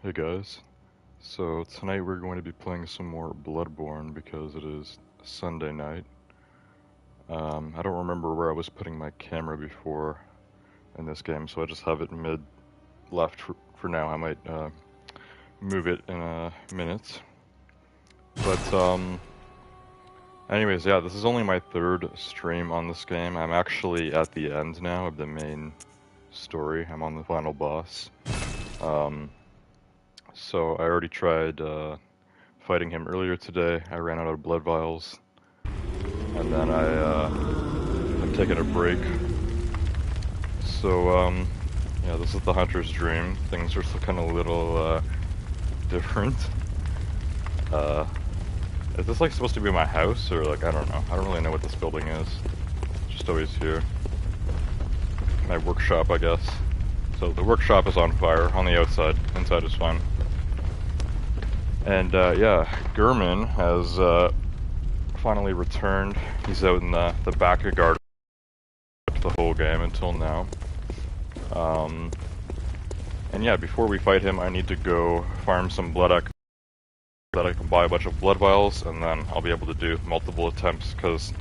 Hey guys, so tonight we're going to be playing some more Bloodborne because it is Sunday night. I don't remember where I was putting my camera before in this game, so I just have it mid left for now. I might move it in a minute. But anyways, yeah, this is only my third stream on this game. I'm actually at the end now of the main story. I'm on the final boss. So I already tried fighting him earlier today. I ran out of blood vials, and then I'm taking a break. So yeah, this is the hunter's dream. Things are looking a little different. Is this like supposed to be my house, or like I don't know. I don't really know what this building is. Just always here. My workshop, I guess. So the workshop is on fire on the outside. Inside is fine. And yeah, Gurman has finally returned. He's out in the back of garden the whole game until now. And yeah, before we fight him, I need to go farm some blood that I can buy a bunch of blood vials, and then I'll be able to do multiple attempts because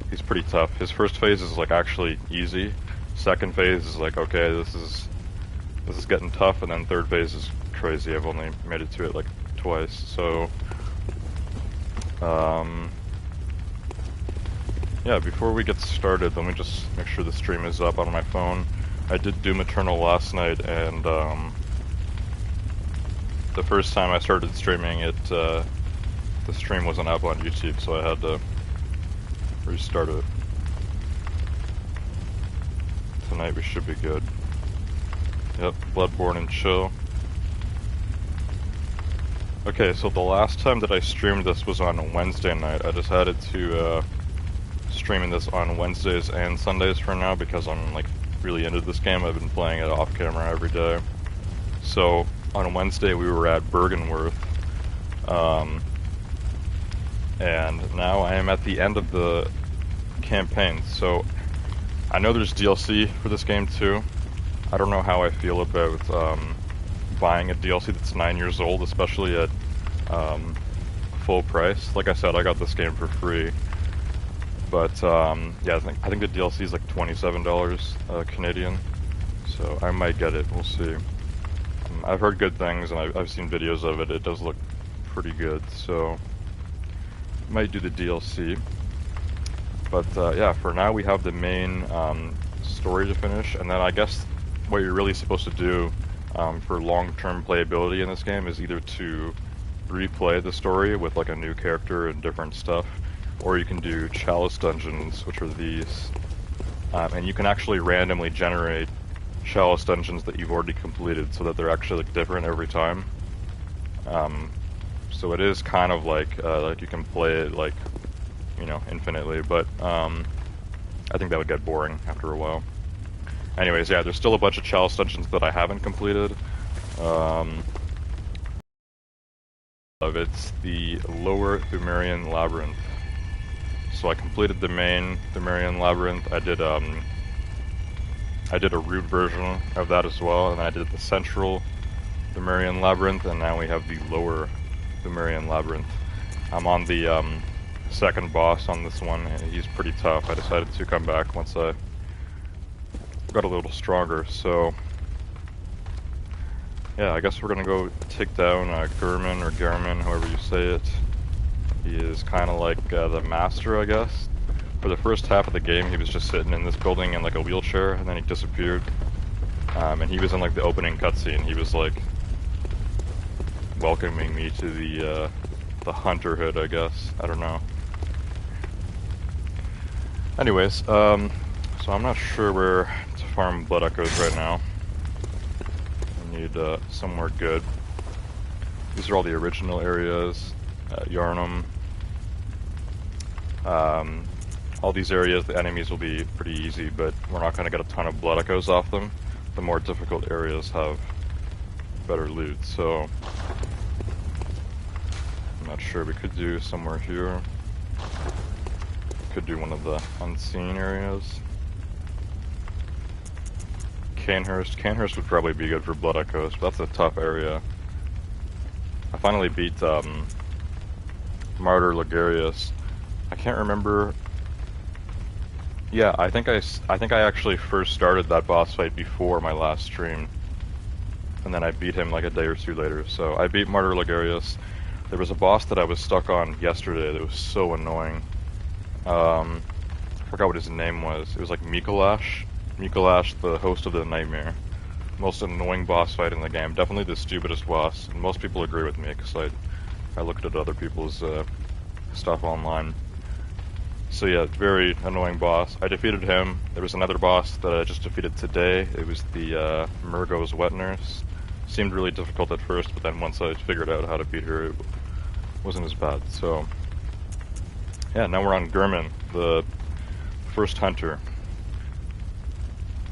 he's pretty tough. His first phase is like actually easy. Second phase is like, okay, this is getting tough, and then third phase is crazy. I've only made it to it like twice, so yeah, before we get started, let me just make sure the stream is up on my phone. I did Doom Eternal last night, and the first time I started streaming it, the stream wasn't up on YouTube, so I had to restart it. Tonight we should be good. Yep, Bloodborne and Chill. Okay, so the last time that I streamed this was on Wednesday night. I decided to streaming this on Wednesdays and Sundays for now because I'm like really into this game. I've been playing it off camera every day. So on Wednesday we were at Bergenworth, and now I am at the end of the campaign. So I know there's DLC for this game too. I don't know how I feel about buying a DLC that's 9 years old, especially at full price. Like I said, I got this game for free. But yeah, I think the DLC is like $27 Canadian, so I might get it. We'll see. I've heard good things, and I've seen videos of it. It does look pretty good, so might do the DLC. But yeah, for now we have the main story to finish, and then I guess what you're really supposed to do for long-term playability in this game is either to replay the story with like a new character and different stuff, or you can do chalice dungeons, which are these, and you can actually randomly generate chalice dungeons that you've already completed, so that they're actually like different every time. So it is kind of like you can play it like, you know, infinitely, but I think that would get boring after a while. Anyways, yeah, there's still a bunch of chalice dungeons that I haven't completed. It's the Lower Thumerian Labyrinth. So I completed the main Thumerian Labyrinth. I did a root version of that as well, and I did the Central Thumerian Labyrinth, and now we have the Lower Thumerian Labyrinth. I'm on the second boss on this one, and he's pretty tough. I decided to come back once I got a little stronger, so yeah, I guess we're gonna go take down Gurman, or Garman, however you say it. He is kind of like the master, I guess. For the first half of the game, he was just sitting in this building in like a wheelchair, and then he disappeared. And he was in like the opening cutscene. He was like welcoming me to the hunterhood, I guess. I don't know. Anyways, so I'm not sure where to farm blood echoes right now. I need somewhere good. These are all the original areas. Yarnum. All these areas, the enemies will be pretty easy, but we're not going to get a ton of blood echoes off them. The more difficult areas have better loot, so I'm not sure. We could do somewhere here. Could do one of the unseen areas. Canehurst. Canehurst would probably be good for blood echoes, but that's a tough area. I finally beat Martyr Ligarius. I can't remember. Yeah, I think I actually first started that boss fight before my last stream, and then I beat him like a day or two later. So I beat Martyr Ligarius. There was a boss that I was stuck on yesterday that was so annoying. I forgot what his name was. It was like Mikolash. Mikolash, the host of the Nightmare. Most annoying boss fight in the game. Definitely the stupidest boss. And most people agree with me because I looked at other people's stuff online. So yeah, very annoying boss. I defeated him. There was another boss that I just defeated today. It was the Murgo's wet nurse. Seemed really difficult at first, but then once I figured out how to beat her, it wasn't as bad. So yeah, now we're on Gurman, the first hunter.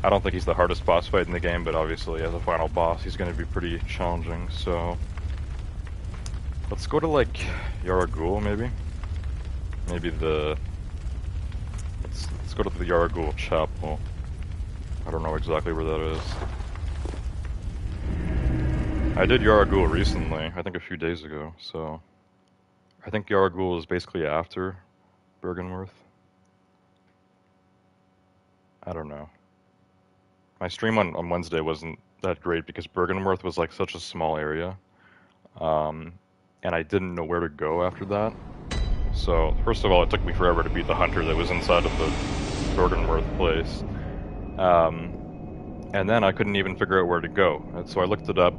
I don't think he's the hardest boss fight in the game, but obviously as a final boss, he's going to be pretty challenging, so... Let's go to, like, Yaragul, maybe? Maybe the... Let's go to the Yaragul Chapel. I don't know exactly where that is. I did Yaragul recently, I think a few days ago, so... I think Yaragul is basically after Bergenworth. I don't know. My stream on Wednesday wasn't that great because Bergenworth was like such a small area, and I didn't know where to go after that. So first of all, it took me forever to beat the hunter that was inside of the Bergenworth place, and then I couldn't even figure out where to go. And so I looked it up,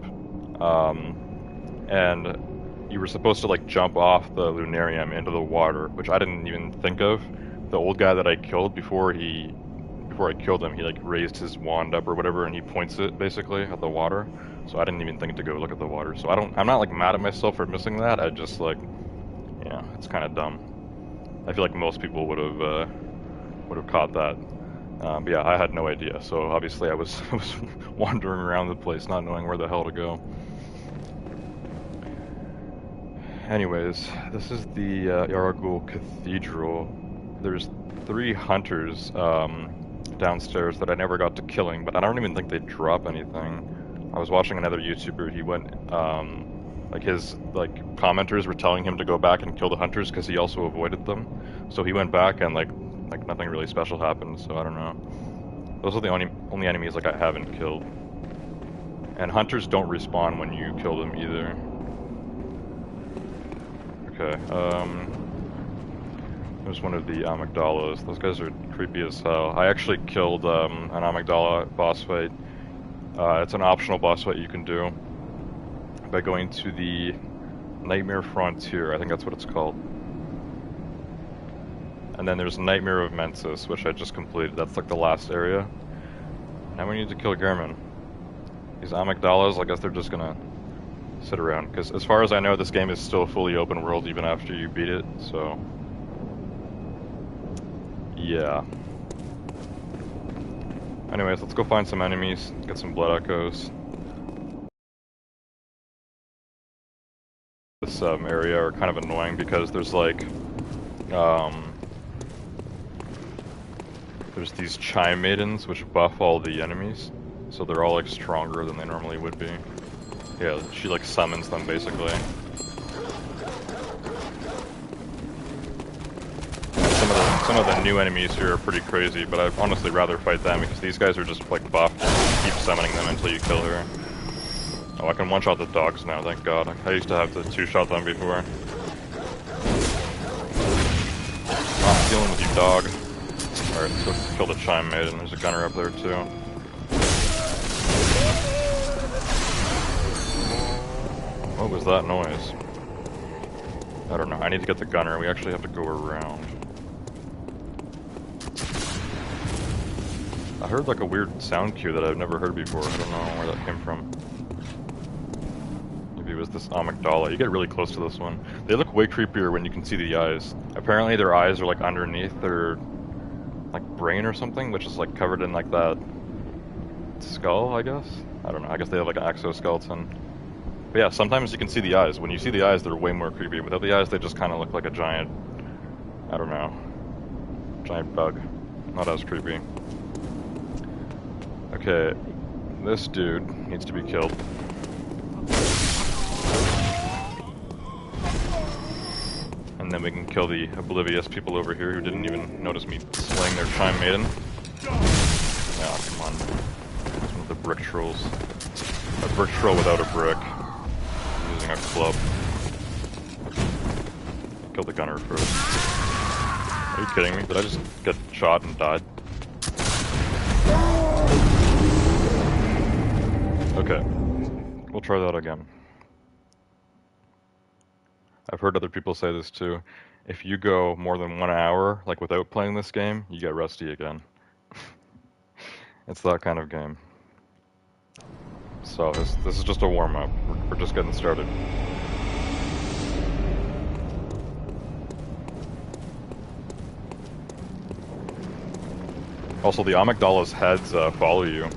and you were supposed to like jump off the Lunarium into the water, which I didn't even think of. The old guy that I killed before I killed him, he like raised his wand up or whatever, and he points it basically at the water. So I didn't even think to go look at the water. So I'm not like mad at myself for missing that. I just like, yeah, it's kind of dumb. I feel like most people would have caught that. But yeah, I had no idea. So obviously I was wandering around the place, not knowing where the hell to go. Anyways, this is the Yaragul Cathedral. There's 3 hunters downstairs that I never got to killing, but I don't even think they drop anything. I was watching another YouTuber, he went, like his, like, commenters were telling him to go back and kill the hunters because he also avoided them. So he went back and, like nothing really special happened, so I don't know. Those are the only enemies, like, I haven't killed. And hunters don't respawn when you kill them either. Okay, there's one of the amygdalas. Those guys are creepy as hell. I actually killed an amygdala boss fight. It's an optional boss fight you can do by going to the Nightmare Frontier. I think that's what it's called. And then there's Nightmare of Mensis, which I just completed. That's like the last area. Now we need to kill Gehrman. These amygdalas, I guess they're just gonna sit around. Because as far as I know, this game is still fully open world even after you beat it, so... yeah. Anyways, let's go find some enemies, get some blood echoes. This area are kind of annoying because there's like, there's these chime maidens which buff all the enemies, so they're all like stronger than they normally would be. Yeah, she like summons them basically. Some of the new enemies here are pretty crazy, but I'd honestly rather fight them because these guys are just like buffed and you keep summoning them until you kill her. Oh, I can one-shot the dogs now, thank god. I used to have to two-shot them before. I'm dealing with you, dog. Alright, let's go kill the chime maiden. There's a gunner up there too. What was that noise? I don't know. I need to get the gunner. We actually have to go around. I heard like a weird sound cue that I've never heard before. I don't know where that came from. Maybe it was this amygdala. You get really close to this one. They look way creepier when you can see the eyes. Apparently their eyes are like underneath their like brain or something, which is like covered in like that skull, I guess? I don't know. I guess they have like an exoskeleton. But yeah, sometimes you can see the eyes. When you see the eyes, they're way more creepy. Without the eyes, they just kind of look like a giant, I don't know, giant bug. Not as creepy. Okay, this dude needs to be killed. And then we can kill the oblivious people over here who didn't even notice me slaying their Chime Maiden. Oh, come on. It's one of the brick trolls. A brick troll without a brick. Using a club. Kill the gunner first. Are you kidding me? Did I just get shot and died? Okay. We'll try that again. I've heard other people say this too. If you go more than 1 hour, like without playing this game, you get rusty again. It's that kind of game. So this is just a warm-up. We're just getting started. Also, the amygdala's heads follow you.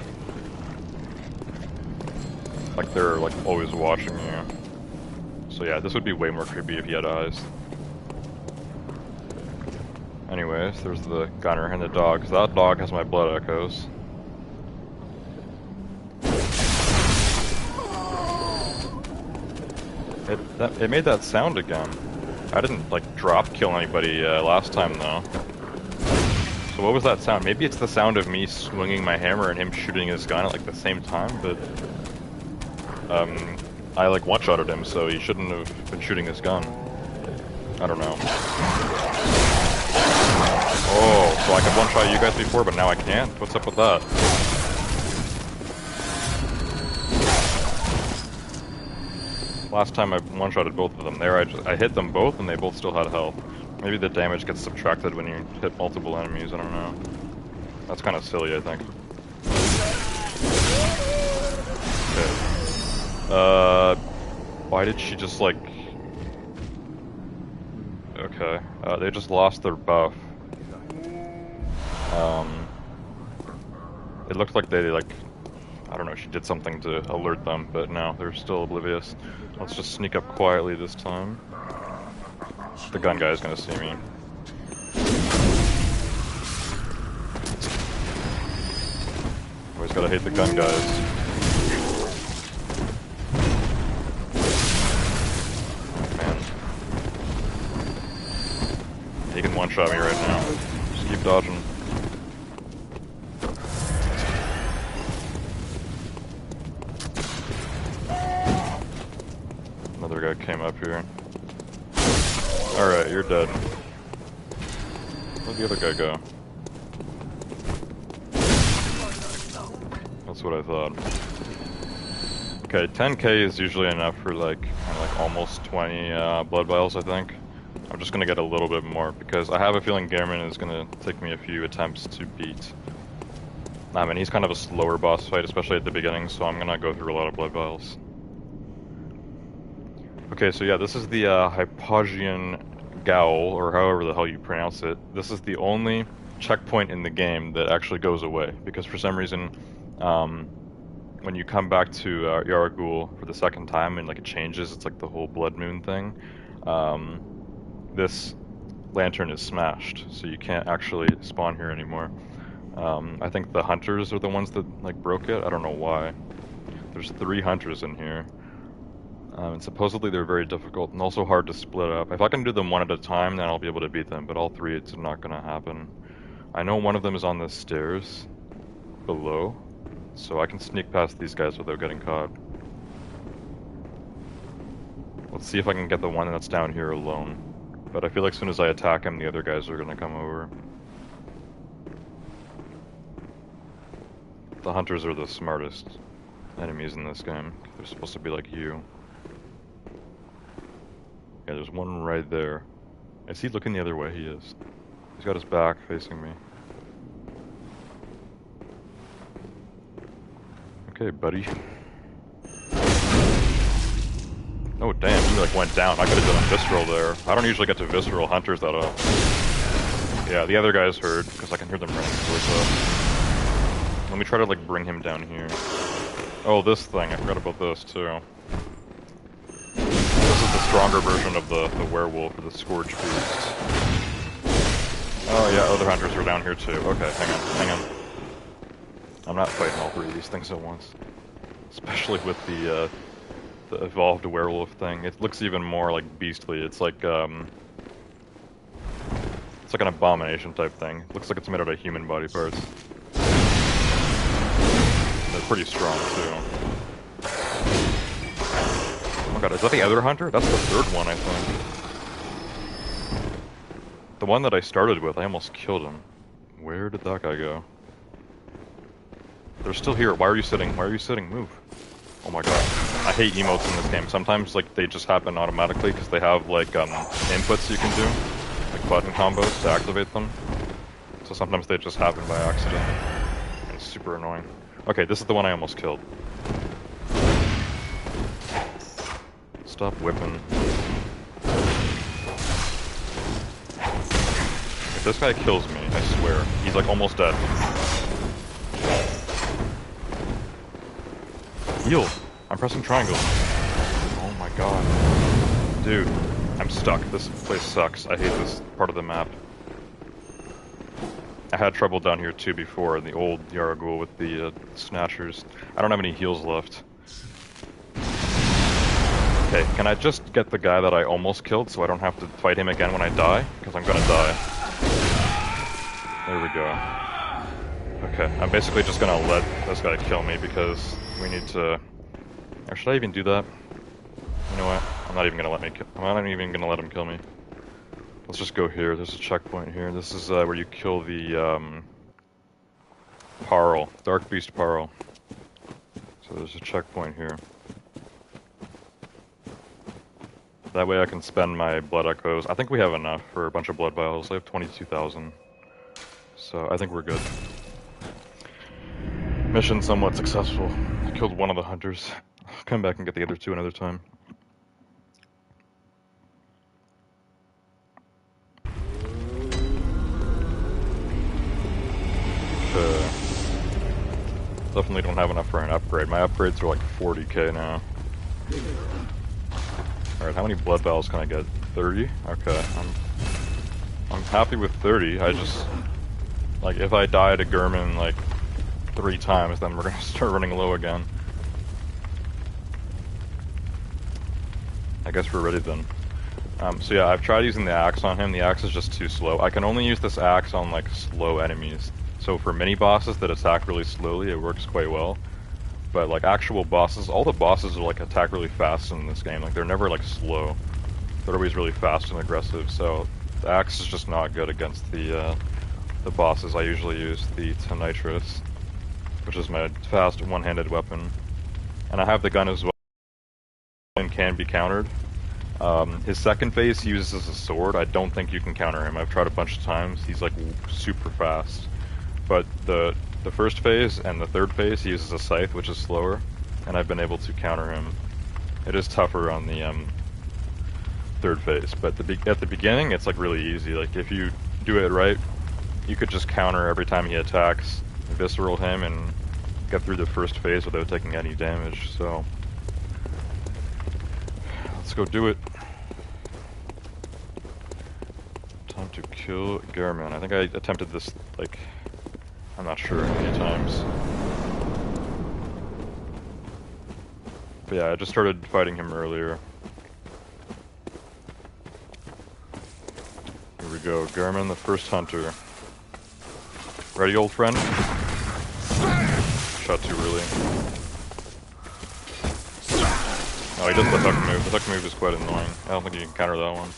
Like they're like always watching you. So yeah, this would be way more creepy if he had eyes. Anyways, there's the gunner and the dog. So that dog has my blood echoes. It made that sound again. I didn't like drop kill anybody last time though. So what was that sound? Maybe it's the sound of me swinging my hammer and him shooting his gun at like the same time, but I like one-shotted him, so he shouldn't have been shooting his gun. I don't know. Oh, so I could one-shot you guys before, but now I can't? What's up with that? Last time I one-shotted both of them. There, I hit them both, and they both still had health. Maybe the damage gets subtracted when you hit multiple enemies, I don't know. That's kind of silly, I think. Okay. Why did she just, like... Okay. They just lost their buff. It looked like they, like... I don't know, she did something to alert them, but no, they're still oblivious. Let's just sneak up quietly this time. The gun guy is gonna see me. Always gotta hate the gun guys. Man. He can one-shot me right now. Just keep dodging. Another guy came up here. Alright, you're dead. Where'd the other guy go? That's what I thought. Okay, 10k is usually enough for like, kind of like almost 20 blood vials, I think. I'm just gonna get a little bit more, because I have a feeling Gehrman is gonna take me a few attempts to beat. I mean, he's kind of a slower boss fight, especially at the beginning, so I'm gonna go through a lot of blood vials. Okay, so yeah, this is the Hypogean Gowl, or however the hell you pronounce it. This is the only checkpoint in the game that actually goes away, because for some reason, when you come back to Yargul for the second time and like it changes, it's like the whole Blood Moon thing, this lantern is smashed, so you can't actually spawn here anymore. I think the hunters are the ones that like broke it, I don't know why. There's 3 hunters in here. And supposedly they're very difficult and also hard to split up. If I can do them one at a time, then I'll be able to beat them, but all 3 it's not gonna happen. I know one of them is on the stairs below, so I can sneak past these guys without getting caught. Let's see if I can get the one that's down here alone. But I feel like as soon as I attack him, the other guys are gonna come over. The hunters are the smartest enemies in this game. They're supposed to be like you. Yeah, there's one right there. Is he looking the other way? He is. He's got his back facing me. Okay, buddy. Oh damn, he like went down. I could have done a visceral there. I don't usually get to visceral hunters that up. Yeah, the other guy's hurt, because I can hear them running towards us. Let me try to like bring him down here. Oh, this thing, I forgot about this too. This is the stronger version of the werewolf, or the Scourge Beast. Oh yeah, other hunters are down here too. Okay, hang on. I'm not fighting all 3 of these things at once. Especially with the evolved werewolf thing. It looks even more like beastly. It's like, It's like an abomination type thing. Looks like it's made out of human body parts. They're pretty strong too. Oh my god, is that the other hunter? That's the third one, I think. The one that I started with, I almost killed him. Where did that guy go? They're still here. Why are you sitting? Why are you sitting? Move. Oh my god. I hate emotes in this game. Sometimes, like, they just happen automatically because they have, like, inputs you can do. Like button combos to activate them. So sometimes they just happen by accident. And it's super annoying. Okay, this is the one I almost killed. Stop whipping. If this guy kills me, I swear, he's like almost dead. Heal! I'm pressing triangle. Oh my god. Dude, I'm stuck. This place sucks. I hate this part of the map. I had trouble down here too before in the old Yaragul with the snatchers. I don't have any heals left. Okay, can I just get the guy that I almost killed so I don't have to fight him again when I die? Because I'm gonna die. There we go. Okay, I'm basically just gonna let this guy kill me because we need to... Or should I even do that? You know what? I'm not even gonna let him kill me. Let's just go here. There's a checkpoint here. This is where you kill the Parl, Dark Beast Parl. So there's a checkpoint here. That way I can spend my blood echoes. I think we have enough for a bunch of blood vials. I have 22,000. So I think we're good. Mission somewhat successful. I killed one of the hunters. I'll come back and get the other two another time. Definitely don't have enough for an upgrade. My upgrades are like 40k now. Alright, how many blood vials can I get? 30? Okay, I'm happy with 30. I just... Like, if I die to Gurman, like, 3 times, then we're gonna start running low again. I guess we're ready then. So yeah, I've tried using the axe on him. The axe is just too slow. I can only use this axe on, like, slow enemies. So for mini bosses that attack really slowly, it works quite well. But like actual bosses, all the bosses are like attack really fast in this game. Like they're never like slow. They're always really fast and aggressive. So the axe is just not good against the bosses. I usually use the Nitrous, which is my fast one-handed weapon. And I have the gun as well and can be countered. His second phase he uses a sword. I don't think you can counter him. I've tried a bunch of times. He's like super fast. But the first phase and the third phase he uses a scythe, which is slower, and I've been able to counter him. It is tougher on the third phase, but at the beginning it's like really easy. Like if you do it right, you could just counter every time he attacks, visceral him, and get through the first phase without taking any damage. So let's go do it. Time to kill Gehrman. I think I attempted this like, I'm not sure how many times. But yeah, I just started fighting him earlier. Here we go, Gehrman, the first hunter. Ready, old friend? Shot too early. Oh, he does the hook move. The hook move is quite annoying. I don't think you can counter that one.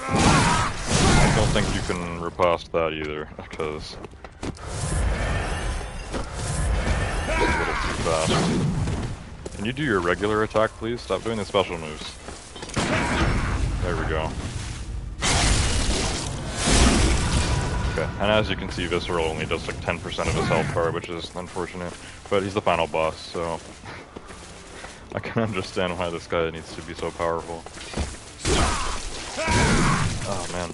I don't think you can riposte that either, because it's a little too fast. Can you do your regular attack, please? Stop doing the special moves. There we go. Okay, and as you can see, Visceral only does like 10% of his health bar, which is unfortunate. But he's the final boss, so I can understand why this guy needs to be so powerful. Oh man.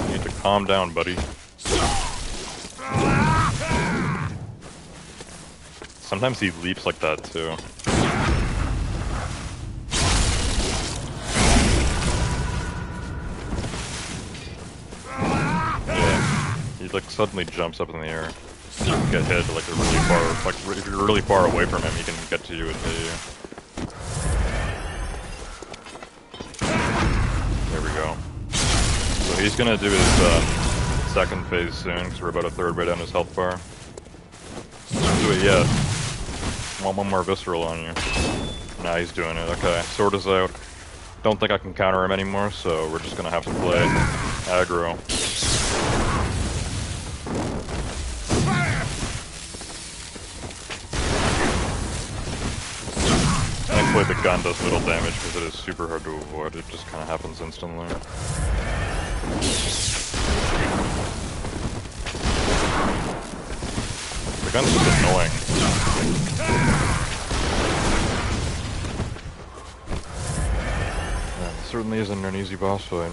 You need to calm down, buddy. Sometimes he leaps like that too. Yeah, he like suddenly jumps up in the air. You can get hit like really far. Like if you're really far away from him, he can get to you and hit you. He's gonna do his second phase soon, because we're about a third way down his health bar. Don't do it yet. Want one more visceral on you. Nah, he's doing it. Okay, sword is out. Don't think I can counter him anymore, so we're just gonna have to play aggro. Thankfully the gun does little damage because it is super hard to avoid. It just kind of happens instantly. The gun's just annoying. Yeah, it certainly isn't an easy boss fight.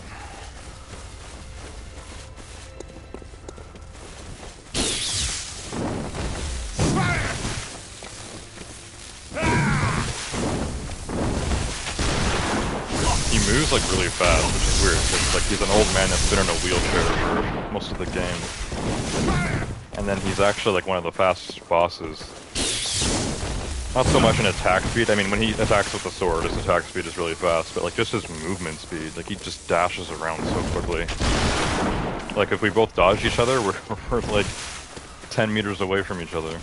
He moves like really fast, which is weird, because like he's an old man that's been in a wheelchair for most of the game. And then he's actually like one of the fastest bosses. Not so much in attack speed, I mean when he attacks with the sword, his attack speed is really fast, but like just his movement speed, like he just dashes around so quickly. Like if we both dodge each other, we're like 10 meters away from each other.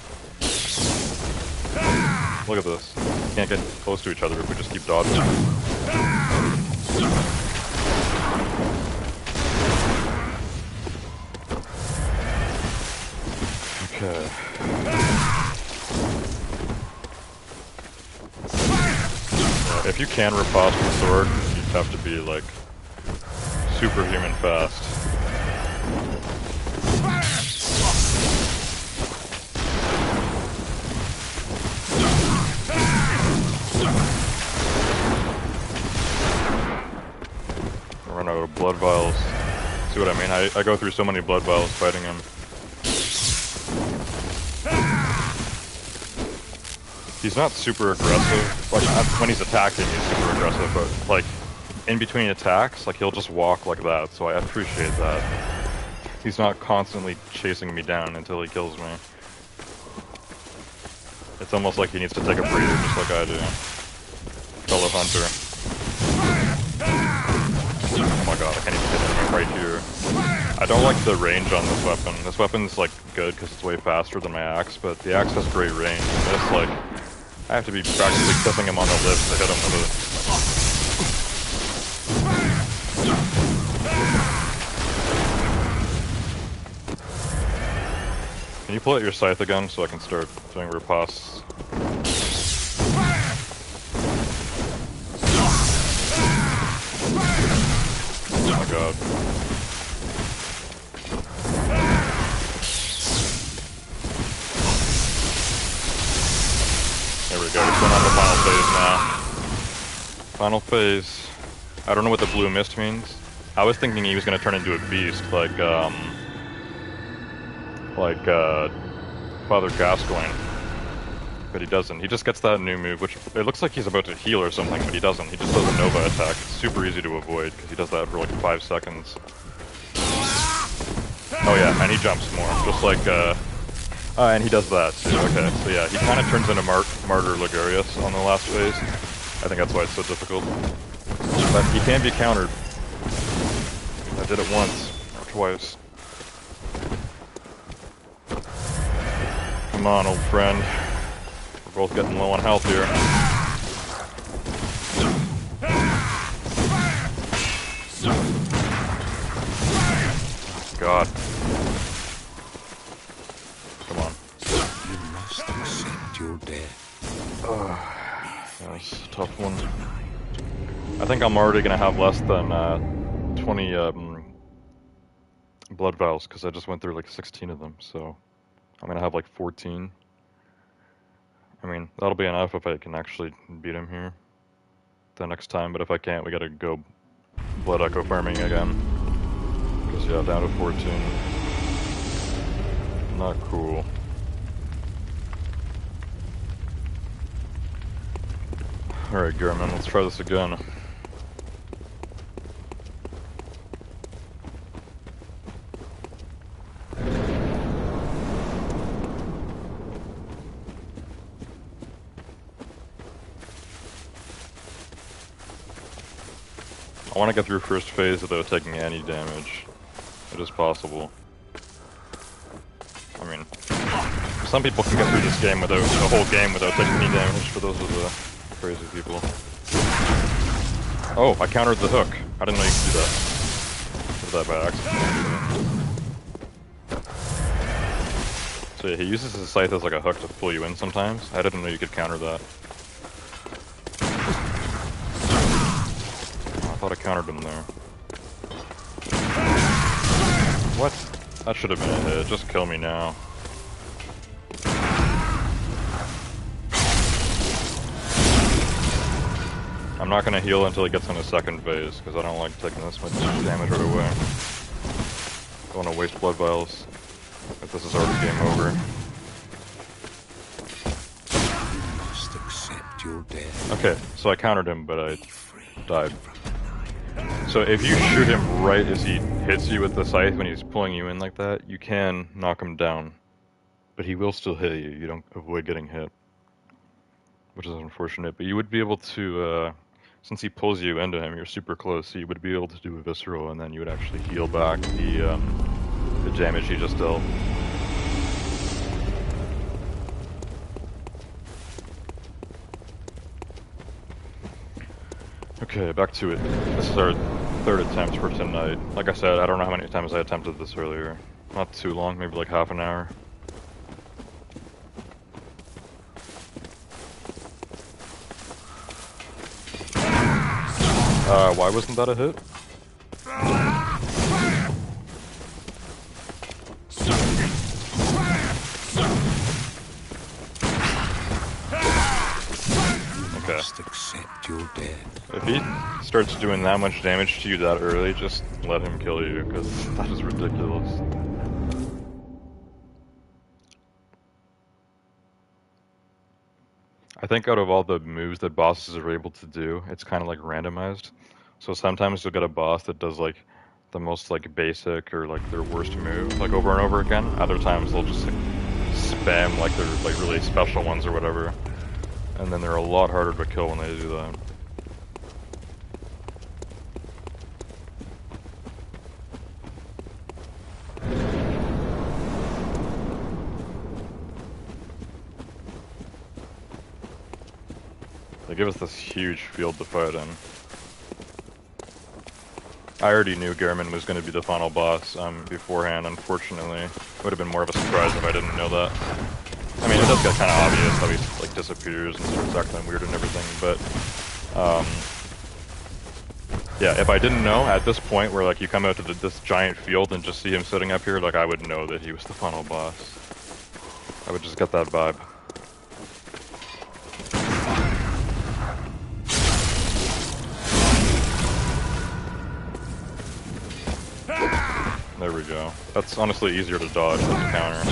Look at this. We can't get close to each other if we just keep dodging. Okay. If you can riposte with the sword, you have to be like superhuman fast. I run out of blood vials. See what I mean? I go through so many blood vials fighting him. He's not super aggressive. Like, when he's attacking, he's super aggressive, but, like, in between attacks, like, he'll just walk like that, so I appreciate that. He's not constantly chasing me down until he kills me. It's almost like he needs to take a breather, just like I do. Fellow hunter. Oh my god, I can't even hit him right here. I don't like the range on this weapon. This weapon's, like, good because it's way faster than my axe, but the axe has great range, and this, like, I have to be practically kissing him on the lips to hit him with it. Can you pull out your scythe again so I can start doing ripostes? Oh my god. There we go, he's going on the final phase now. Final phase. I don't know what the blue mist means. I was thinking he was going to turn into a beast, like Father Gascoigne. But he doesn't. He just gets that new move, which it looks like he's about to heal or something, but he doesn't. He just does a Nova attack. It's super easy to avoid, because he does that for like 5 seconds. Oh yeah, and he jumps more, just like, and he does that too. Okay, so yeah, he kind of turns into Martyr Ligurius on the last phase. I think that's why it's so difficult. But he can be countered. I did it once, or twice. Come on, old friend. We're both getting low on health here. Oh, God. Come on. You must accept your death. That was a tough one. I think I'm already gonna have less than 20 blood vials because I just went through like 16 of them, so I'm gonna have like 14. I mean, that'll be enough if I can actually beat him here the next time, but if I can't, we gotta go blood echo farming again. Because yeah, down to 14. Not cool. Alright, Gehrman, let's try this again. want to get through first phase without taking any damage. It is possible. I mean, some people can get through this game without the whole game without taking any damage, but those are the crazy people. Oh, I countered the hook. I didn't know you could do that. Did that by accident. So yeah, he uses his scythe as like a hook to pull you in sometimes. I didn't know you could counter that. Oh, I thought I countered him there. What? That should have been a hit. Just kill me now. I'm not gonna heal until he gets in his second phase, because I don't like taking this much damage right away. Don't want to waste blood vials if this is already game over. You must accept your death. Okay, so I countered him, but I died. So if you shoot him right as he hits you with the scythe when he's pulling you in like that, you can knock him down. But he will still hit you. You don't avoid getting hit. Which is unfortunate, but you would be able to, since he pulls you into him, you're super close, so you would be able to do a visceral, and then you would actually heal back the damage he just dealt. Okay, back to it. This is our third attempt for tonight. Like I said, I don't know how many times I attempted this earlier. Not too long, maybe like half an hour. Why wasn't that a hit? You must accept your death. If he starts doing that much damage to you that early, just let him kill you, because that is ridiculous. I think out of all the moves that bosses are able to do, it's kind of like randomized. So sometimes you'll get a boss that does like the most like basic or like their worst move like over and over again. Other times they'll just like spam like their like really special ones or whatever. And then they're a lot harder to kill when they do that. They give us this huge field to fight in. I already knew Gehrman was going to be the final boss beforehand, unfortunately. It would have been more of a surprise if I didn't know that. I mean, it does get kind of obvious how he like disappears and starts acting weird and everything, but yeah, if I didn't know at this point where like you come out to this giant field and just see him sitting up here, like I would know that he was the final boss. I would just get that vibe. There we go. That's honestly easier to dodge than to counter.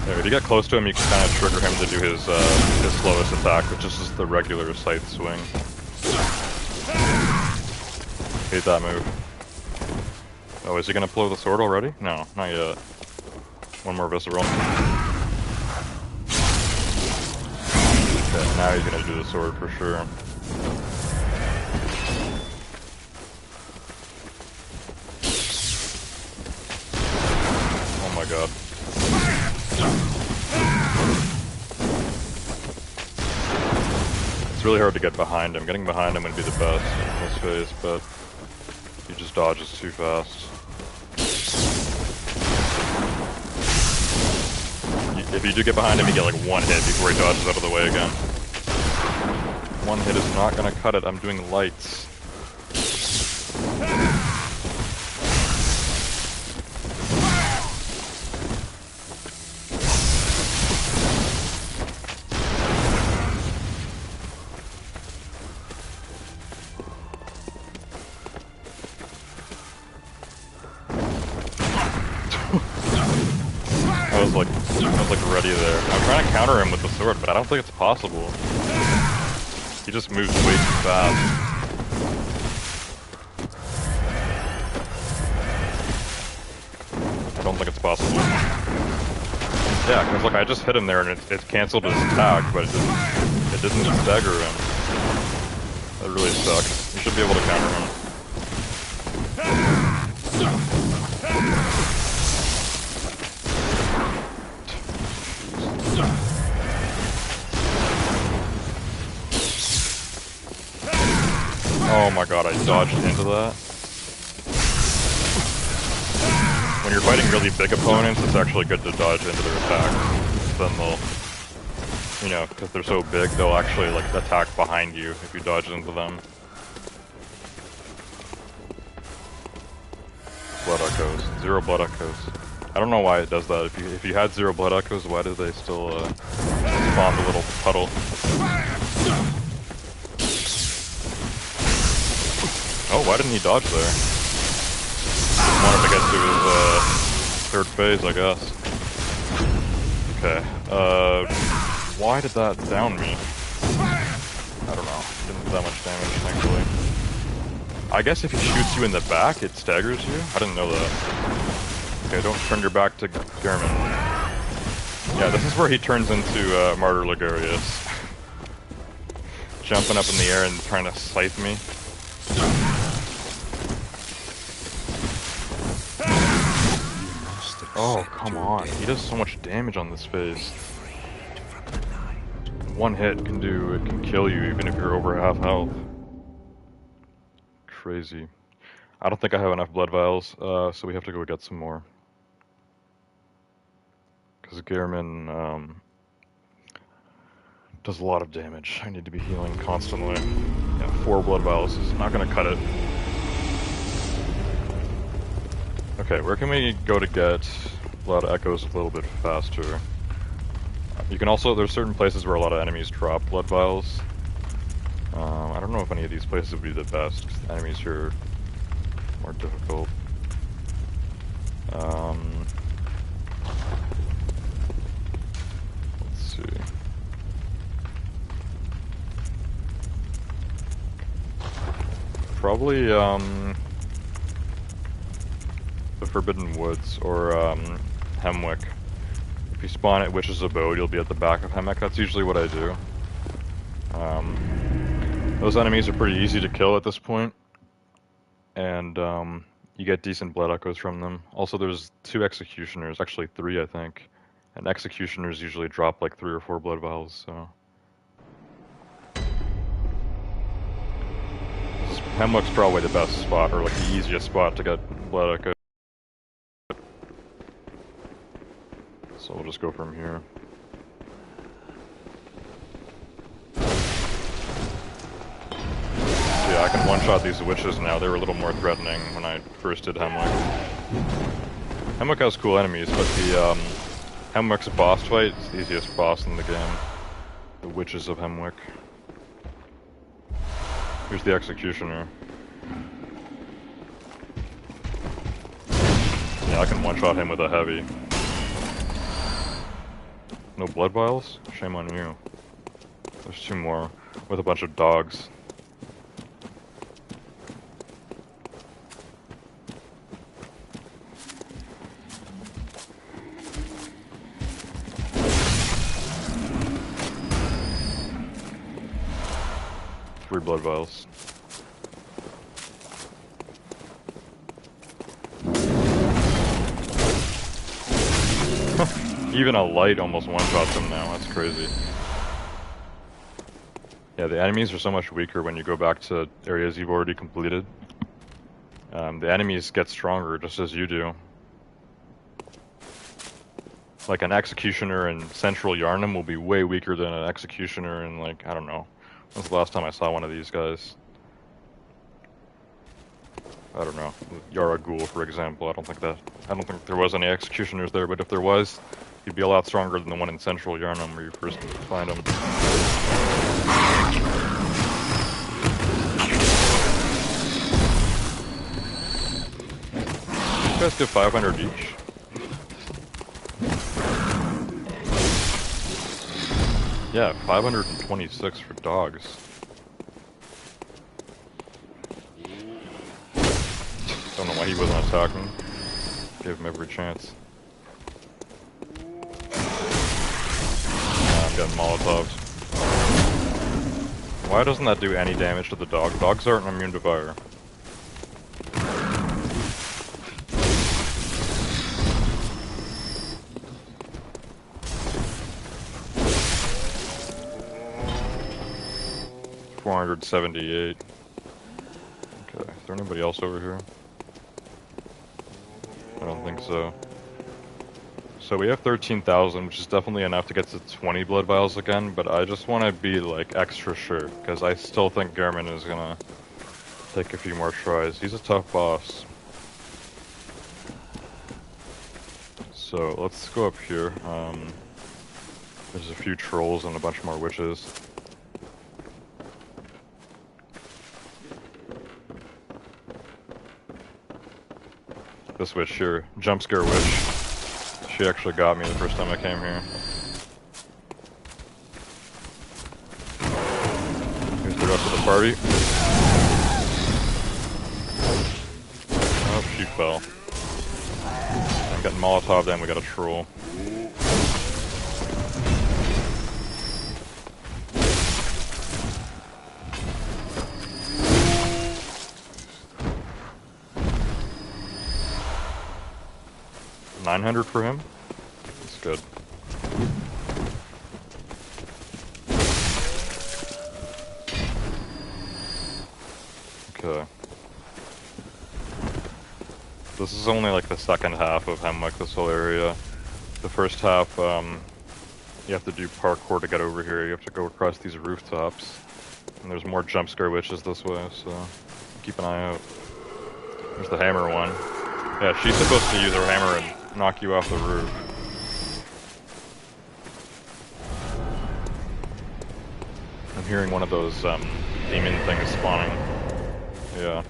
There, if you get close to him, you can kind of trigger him to do his slowest attack, which is just the regular scythe swing. Hate that move. Oh, is he gonna blow the sword already? No, not yet. One more visceral. Okay, now he's gonna do the sword for sure. Oh my god. It's really hard to get behind him. Getting behind him would be the best in this phase, but he just dodges too fast. If you do get behind him, you get like one hit before he dodges out of the way again. One hit is not gonna cut it. I'm doing lights. I was like ready there. I'm trying to counter him with the sword, but I don't think it's possible. He just moves way too fast. I don't think it's possible. Yeah, because look, I just hit him there and it canceled his attack, but it didn't just dagger him. That really sucked. You should be able to counter him. Oh my god, I dodged into that. When you're fighting really big opponents, it's actually good to dodge into their attacks. Then they'll, you know, because they're so big, they'll actually like attack behind you if you dodge into them. Blood echoes. 0 blood echoes. I don't know why it does that. If you had 0 blood echoes, why do they still spawn the little puddle? Oh, why didn't he dodge there? Wanted to get to his third phase, I guess. Okay. Why did that down me? I don't know. Didn't do that much damage, thankfully. I guess if he shoots you in the back, it staggers you? I didn't know that. Okay, don't turn your back to German. Yeah, this is where he turns into Martyr Ligurius. Jumping up in the air and trying to scythe me. Oh, come on. He does so much damage on this phase. One hit can kill you even if you're over half health. Crazy. I don't think I have enough blood vials, so we have to go get some more. Because Gehrman does a lot of damage. I need to be healing constantly. Yeah, 4 blood vials is not going to cut it. Okay, where can we go to get blood echoes a little bit faster? You can also, there's certain places where a lot of enemies drop blood vials. I don't know if any of these places would be the best, because the enemies here are more difficult. Let's see. Probably, the Forbidden Woods, or, Hemwick. If you spawn at Witch's Abode, you'll be at the back of Hemwick. That's usually what I do. Those enemies are pretty easy to kill at this point, and you get decent blood echoes from them. Also, there's 2 Executioners, actually 3 I think, and Executioners usually drop like 3 or 4 blood vials, so... Hemwick's probably the best spot, or like the easiest spot to get blood echoes. So we'll just go from here. Yeah, I can one-shot these witches now. They were a little more threatening when I first did Hemwick. Hemwick has cool enemies, but the Hemwick's boss fight is the easiest boss in the game. The Witches of Hemwick. Here's the Executioner. Yeah, I can one-shot him with a heavy. No blood vials? Shame on you. There's 2 more, with a bunch of dogs. Three blood vials. Even a light almost one-shots him now, that's crazy. Yeah, the enemies are so much weaker when you go back to areas you've already completed. The enemies get stronger just as you do. Like an Executioner in Central Yharnam will be way weaker than an Executioner in, like, I don't know. When's the last time I saw one of these guys? I don't know. Yara Ghul, for example. I don't think there was any Executioners there, but if there was, he'd be a lot stronger than the one in Central Yharnam where you first find him. You guys get 500 each? Yeah, 526 for dogs. Don't know why he wasn't attacking. Gave him every chance. I'm getting Molotovs. Why doesn't that do any damage to the dog? Dogs aren't immune to fire. $478. Okay, is there anybody else over here? I don't think so. So we have 13,000, which is definitely enough to get to 20 blood vials again, but I just want to be, like, extra sure, because I still think Gehrman is gonna take a few more tries. He's a tough boss. So, let's go up here. There's a few trolls and a bunch more witches. This witch here, jump scare witch. She actually got me the first time I came here. Here's the rest of the party. Oh, she fell. I'm getting Molotov, then we got a troll. $900 for him? That's good. Okay. This is only like the second half of Hemwick, this whole area. The first half, you have to do parkour to get over here. You have to go across these rooftops. And there's more jump scare witches this way, so keep an eye out. There's the hammer one. Yeah, she's supposed to use her hammer and knock you off the roof. I'm hearing one of those demon things spawning. Yeah.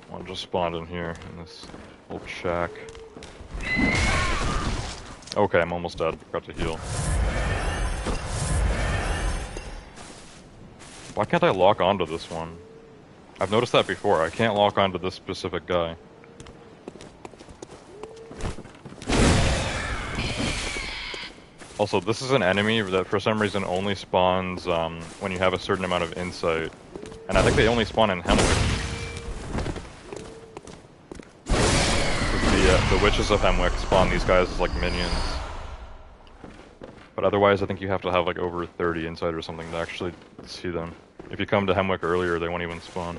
One just spawned in here in this old shack. Okay, I'm almost dead. Forgot to heal. Why can't I lock onto this one? I've noticed that before. I can't lock onto this specific guy. Also, this is an enemy that for some reason only spawns when you have a certain amount of insight. And I think they only spawn in Hemwick. The witches of Hemwick spawn these guys as like minions. But otherwise I think you have to have like over 30 insight or something to actually see them. If you come to Hemwick earlier, they won't even spawn.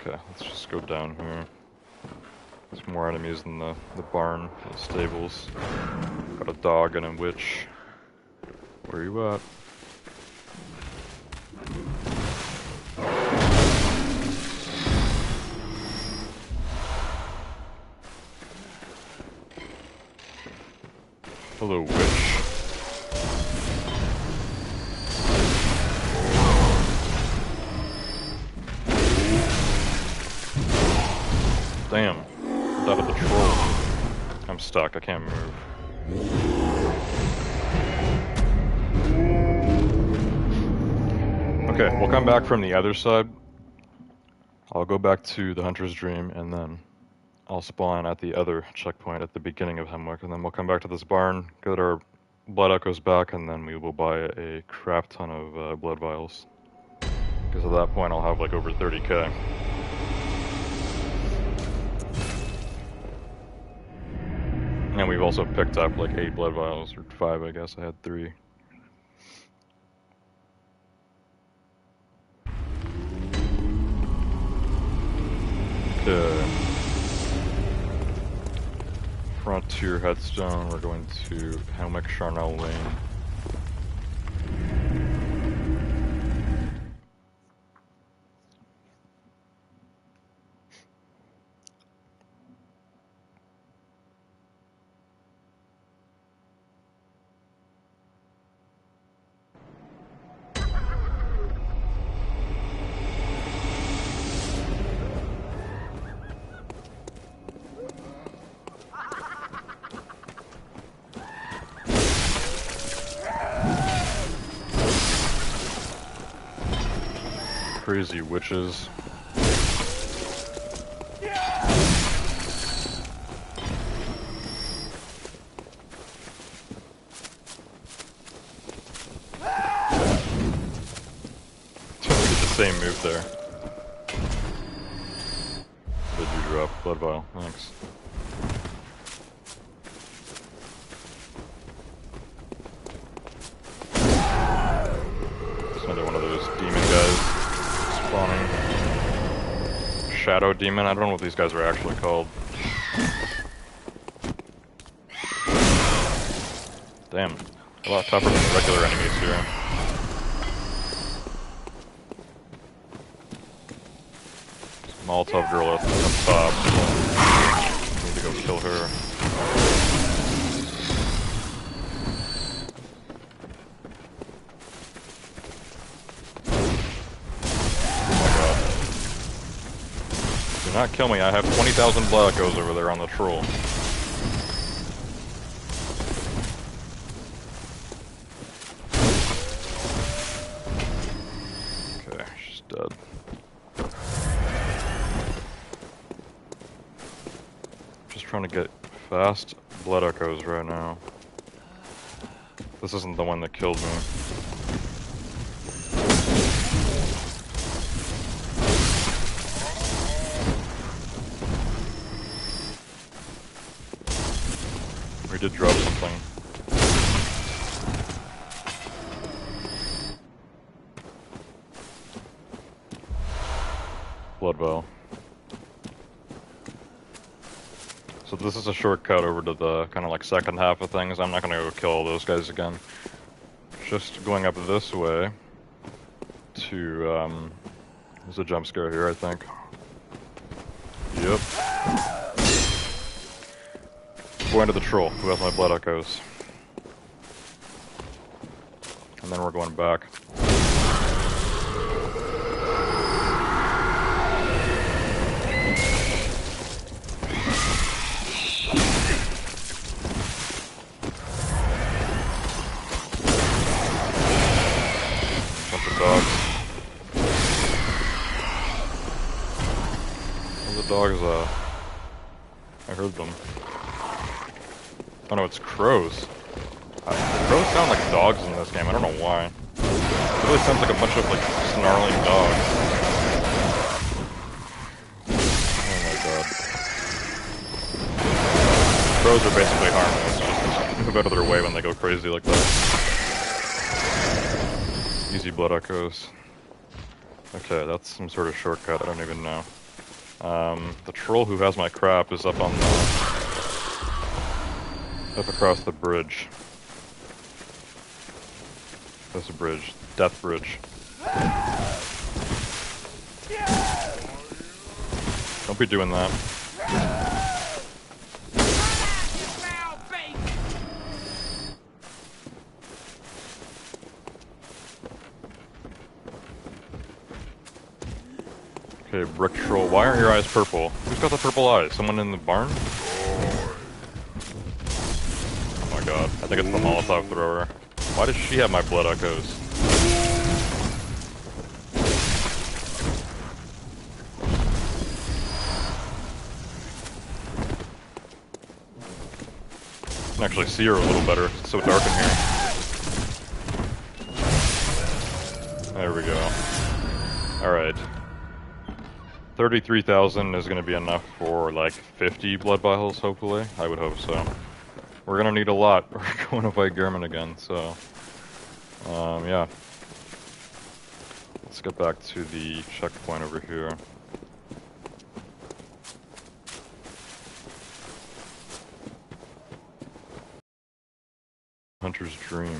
Okay, let's just go down here. There's more enemies in the barn, the stables. Got a dog and a witch. Where are you at? Hello, witch. Damn. Out of the troll. I'm stuck, I can't move. Okay, we'll come back from the other side. I'll go back to the Hunter's Dream, and then I'll spawn at the other checkpoint at the beginning of Hemwick, and then we'll come back to this barn, get our blood echoes back, and then we will buy a crap ton of blood vials. Because at that point I'll have like over 30k. And we've also picked up like 8 blood vials, or 5 I guess, I had 3. Okay. Frontier Headstone, we're going to Hemwick Charnel Lane. Crazy witches. same move there. Did you drop blood vial? Thanks. It's another one of those demon guys spawning. Shadow demon? I don't know what these guys are actually called. Damn, a lot tougher than the regular enemies here. Molotov girl up top. Need to go kill her. Oh my god. Do not kill me, I have 20,000 blood echoes over there on the troll. Okay, she's dead. Trying to get fast blood echoes right now. This isn't the one that killed me. We did drop something. Blood vial. So this is a shortcut over to the kind of like second half of things. I'm not gonna go kill all those guys again. Just going up this way to, there's a jump scare here, I think. Yep. Going to the troll, who has my blood echoes. And then we're going back. Dogs, I heard them. Oh no, it's crows. Crows sound like dogs in this game, I don't know why. It really sounds like a bunch of like snarling dogs. Oh my god. Crows are basically harmless, just move out of their way when they go crazy like that. Easy blood echoes. Okay, that's some sort of shortcut, I don't even know. The troll who has my crap is up on the... up across the bridge. There's a bridge. Death Bridge. Don't be doing that. Okay, brick troll. Why aren't your eyes purple? Who's got the purple eyes? Someone in the barn? Oh my god. I think it's the Molotov thrower. Why does she have my blood echoes? I can actually see her a little better. It's so dark in here. There we go. Alright. 33,000 is going to be enough for like 50 blood vials, hopefully. I would hope so. We're going to need a lot. We're going to fight Gehrman again, so... yeah. Let's get back to the checkpoint over here. Hunter's Dream.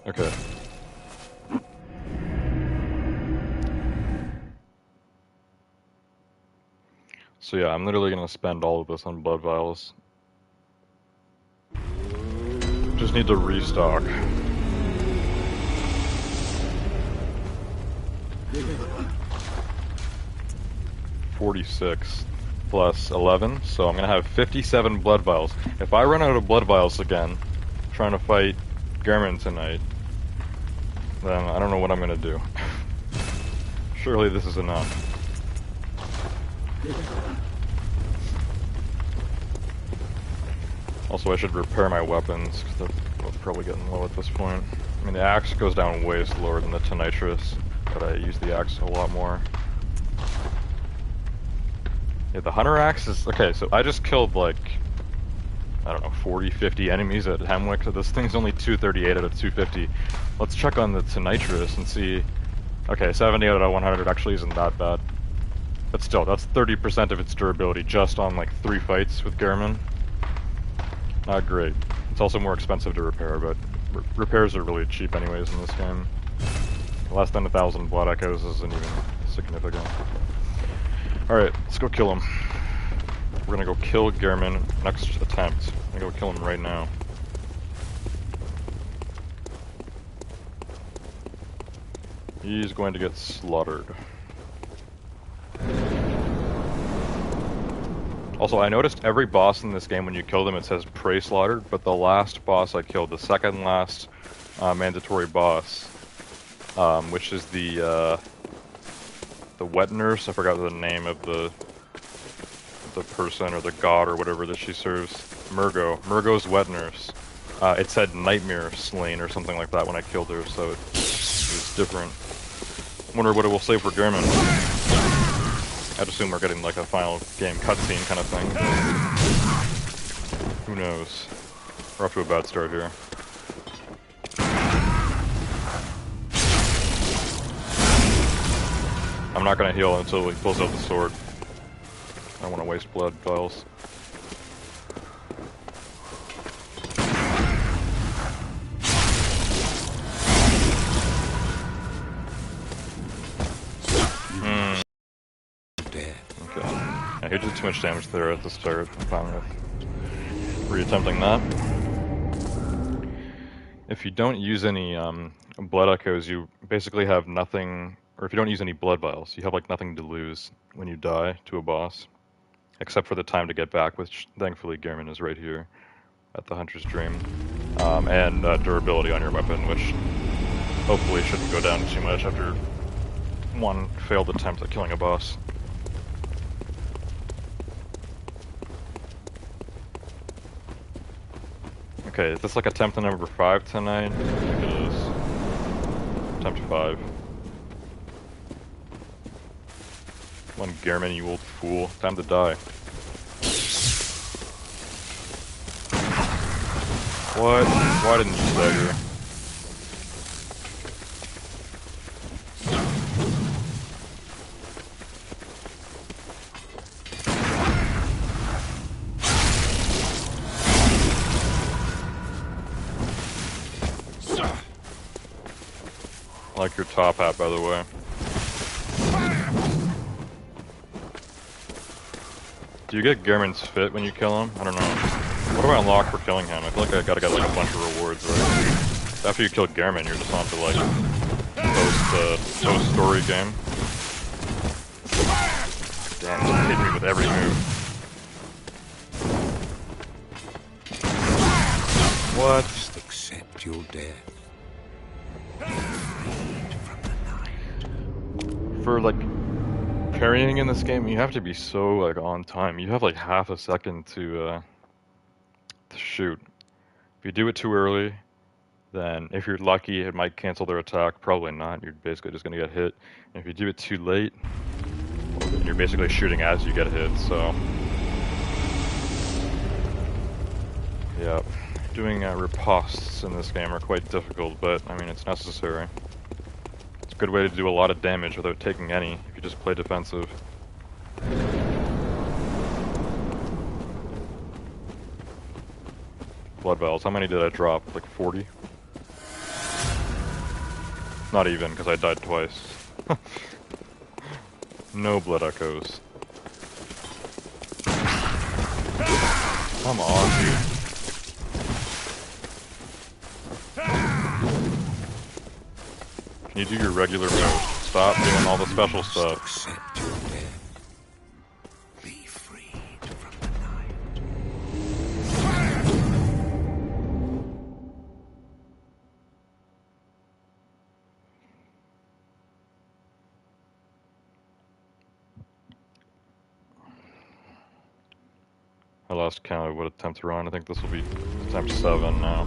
Okay. So yeah, I'm literally gonna spend all of this on blood vials. Just need to restock. $46. plus 11, so I'm gonna have 57 blood vials. If I run out of blood vials again, trying to fight Gehrman tonight, then I don't know what I'm gonna do. Surely this is enough. Also, I should repair my weapons, because they're probably getting low at this point. I mean, the axe goes down way slower than the Tonitrus, but I use the axe a lot more. Yeah, the Hunter axe is... Okay, so I just killed, like, I don't know, 40, 50 enemies at Hemwick, so this thing's only 238 out of 250. Let's check on the Tonitrus and see... Okay, 70 out of 100 actually isn't that bad. But still, that's 30% of its durability just on, like, 3 fights with Gehrman. Not great. It's also more expensive to repair, but repairs are really cheap anyways in this game. Less than 1,000 blood echoes isn't even significant. Alright, let's go kill him. We're gonna go kill Gehrman next attempt. I'm gonna go kill him right now. He's going to get slaughtered. Also, I noticed every boss in this game, when you kill them, it says prey slaughtered, but the last boss I killed, the second last mandatory boss, which is the wet nurse, I forgot the name of the person or the god or whatever that she serves, Murgo's wet nurse. It said nightmare slain or something like that when I killed her, so it was different. Wonder what it will say for Gehrman. I'd assume we're getting like a final game cutscene kind of thing. Who knows? We're off to a bad start here. I'm not gonna heal until he pulls out the sword. I don't want to waste blood vials. Yeah, he did too much damage there at the start. I'm fine with re-attempting that. If you don't use any blood echoes, you basically have nothing, or if you don't use any blood vials, you have like nothing to lose when you die to a boss. Except for the time to get back, which thankfully Gehrman is right here at the Hunter's Dream. And durability on your weapon, which hopefully shouldn't go down too much after one failed attempt at killing a boss. Okay, is this like attempt number 5 tonight? I think it is. Attempt 5. Come on, Gehrman, you old fool. Time to die. What? Why didn't you stagger? I like your top hat, by the way. Do you get Gehrman's fit when you kill him? I don't know. What do I unlock for killing him? I feel like I gotta get like a bunch of rewards, right? After you kill Gehrman, you're just on to like post story game. Damn, he hit me with every move. What? Just accept your death. For like parrying in this game, you have to be so like on time. You have like half a second to shoot. If you do it too early, then if you're lucky, it might cancel their attack. Probably not. You're basically just gonna get hit. And if you do it too late, well, then you're basically shooting as you get hit. So yeah, doing ripostes in this game are quite difficult, but I mean it's necessary. It's a good way to do a lot of damage without taking any if you just play defensive. Blood vials, how many did I drop? Like 40? Not even, because I died twice. No blood echoes. Come on, dude. Can you do your regular move? Stop doing all the special stuff. Accept your death. Be free. I lost count of what attempts we're on. I think this will be attempt 7 now.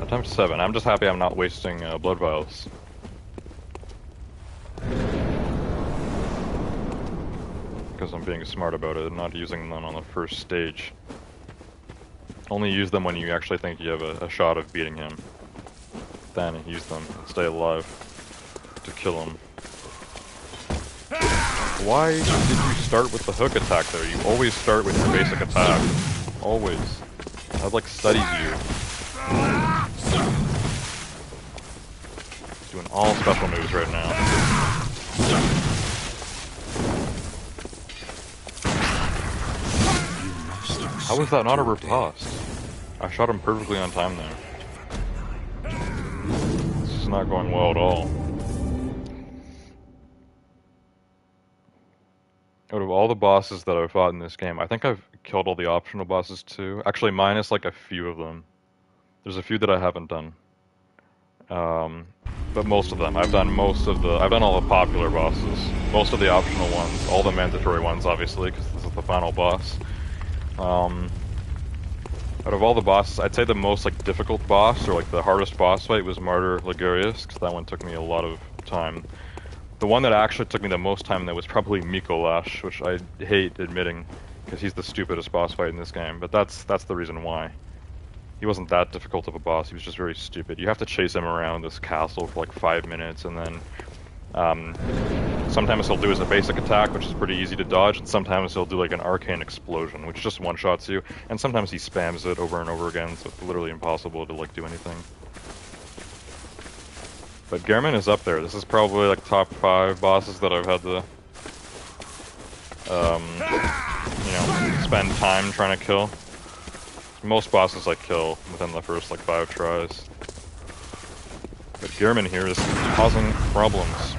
Attempt 7. I'm just happy I'm not wasting blood vials. Because I'm being smart about it and not using them on the first stage. Only use them when you actually think you have a shot of beating him. Then use them and stay alive to kill him. Why did you start with the hook attack there? You always start with your basic attack. Always. I've like studied you. Doing all special moves right now. How was that not a riposte? I shot him perfectly on time there. This is not going well at all. Out of all the bosses that I've fought in this game, I think I've killed all the optional bosses too. Actually, minus like a few of them. There's a few that I haven't done. But most of them. I've done all the popular bosses. Most of the optional ones. All the mandatory ones, obviously, because this is the final boss. Out of all the bosses, I'd say the most like difficult boss, or like the hardest boss fight, was Martyr Ligurius, because that one took me a lot of time. The one that actually took me the most time though was probably Mikolash, which I hate admitting, because he's the stupidest boss fight in this game, but that's the reason why. He wasn't that difficult of a boss, he was just very stupid. You have to chase him around this castle for like 5 minutes, and then sometimes he'll do as a basic attack, which is pretty easy to dodge, and sometimes he'll do like an arcane explosion, which just one-shots you, and sometimes he spams it over and over again, so it's literally impossible to like do anything. But Gehrman is up there. This is probably like top 5 bosses that I've had to, you know, spend time trying to kill. Most bosses I kill within the first like 5 tries. But Gehrman here is causing problems.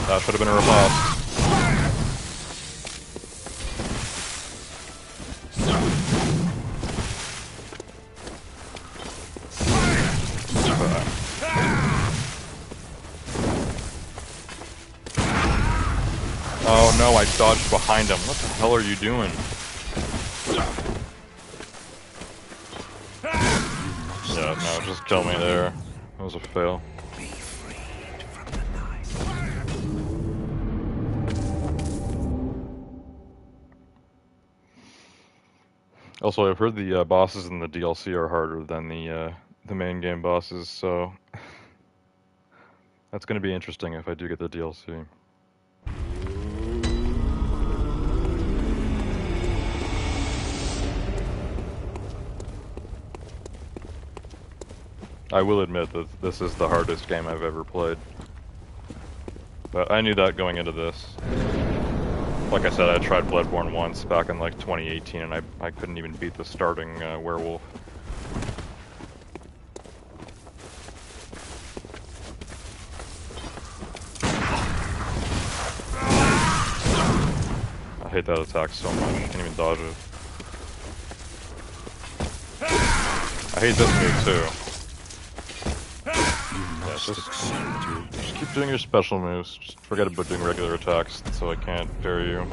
That should have been a riposte. Oh no, I dodged behind him. What the hell are you doing? Yeah, no, just kill me there. That was a fail. Also, I've heard the bosses in the DLC are harder than the main game bosses, so that's going to be interesting if I do get the DLC. I will admit that this is the hardest game I've ever played. But I knew that going into this. Like I said, I tried Bloodborne once back in like 2018 and I couldn't even beat the starting werewolf. I hate that attack so much, I can't even dodge it. I hate this move too. Yeah, just keep doing your special moves. Just forget about doing regular attacks so I can't parry you.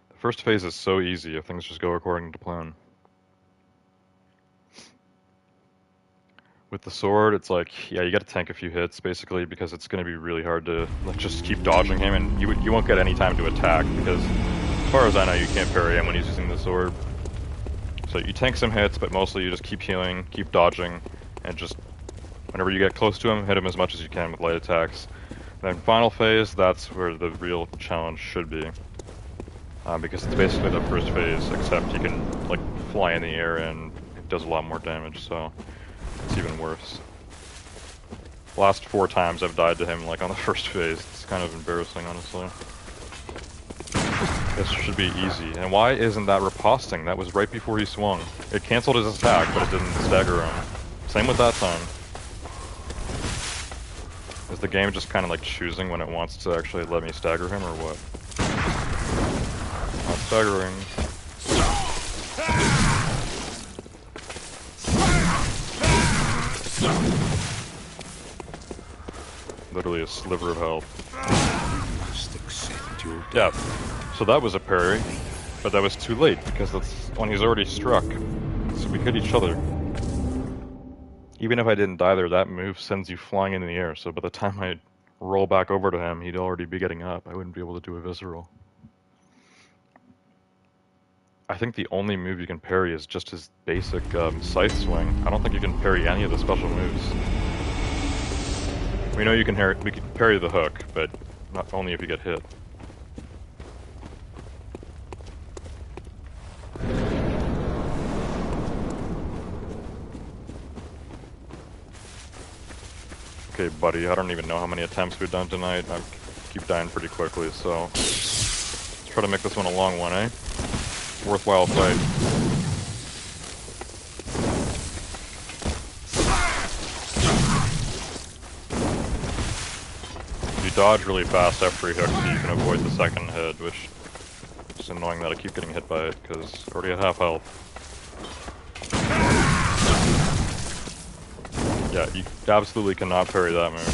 The first phase is so easy if things just go according to plan. With the sword, it's like, yeah, you gotta tank a few hits, basically, because it's gonna be really hard to like, just keep dodging him, and you won't get any time to attack, because as far as I know, you can't parry him when he's using the sword. So you tank some hits, but mostly you just keep healing, keep dodging, and just whenever you get close to him, hit him as much as you can with light attacks. Then final phase, that's where the real challenge should be. Because it's basically the first phase, except you can like fly in the air and it does a lot more damage, so it's even worse. Last 4 times I've died to him like on the first phase. It's kind of embarrassing, honestly. This should be easy. And why isn't that riposting? That was right before he swung. It canceled his attack, but it didn't stagger him. Same with that time. Is the game just kind of like choosing when it wants to actually let me stagger him, or what? That's Staggering. Literally a sliver of health. You must accept your Yeah, death. so that was a parry, but that was too late because that's when he's already struck. So we hit each other. Even if I didn't die there, that move sends you flying into the air, so by the time I roll back over to him, he'd already be getting up. I wouldn't be able to do a visceral. I think the only move you can parry is just his basic scythe swing. I don't think you can parry any of the special moves. We know you can parry the hook, but not only if you get hit. Okay, buddy, I don't even know how many attempts we've done tonight. I keep dying pretty quickly, so let's try to make this one a long one, eh? Worthwhile fight. You dodge really fast after he hooks you, you can avoid the second hit, which is annoying that I keep getting hit by it, because I already at half health. Yeah, you absolutely cannot parry that move.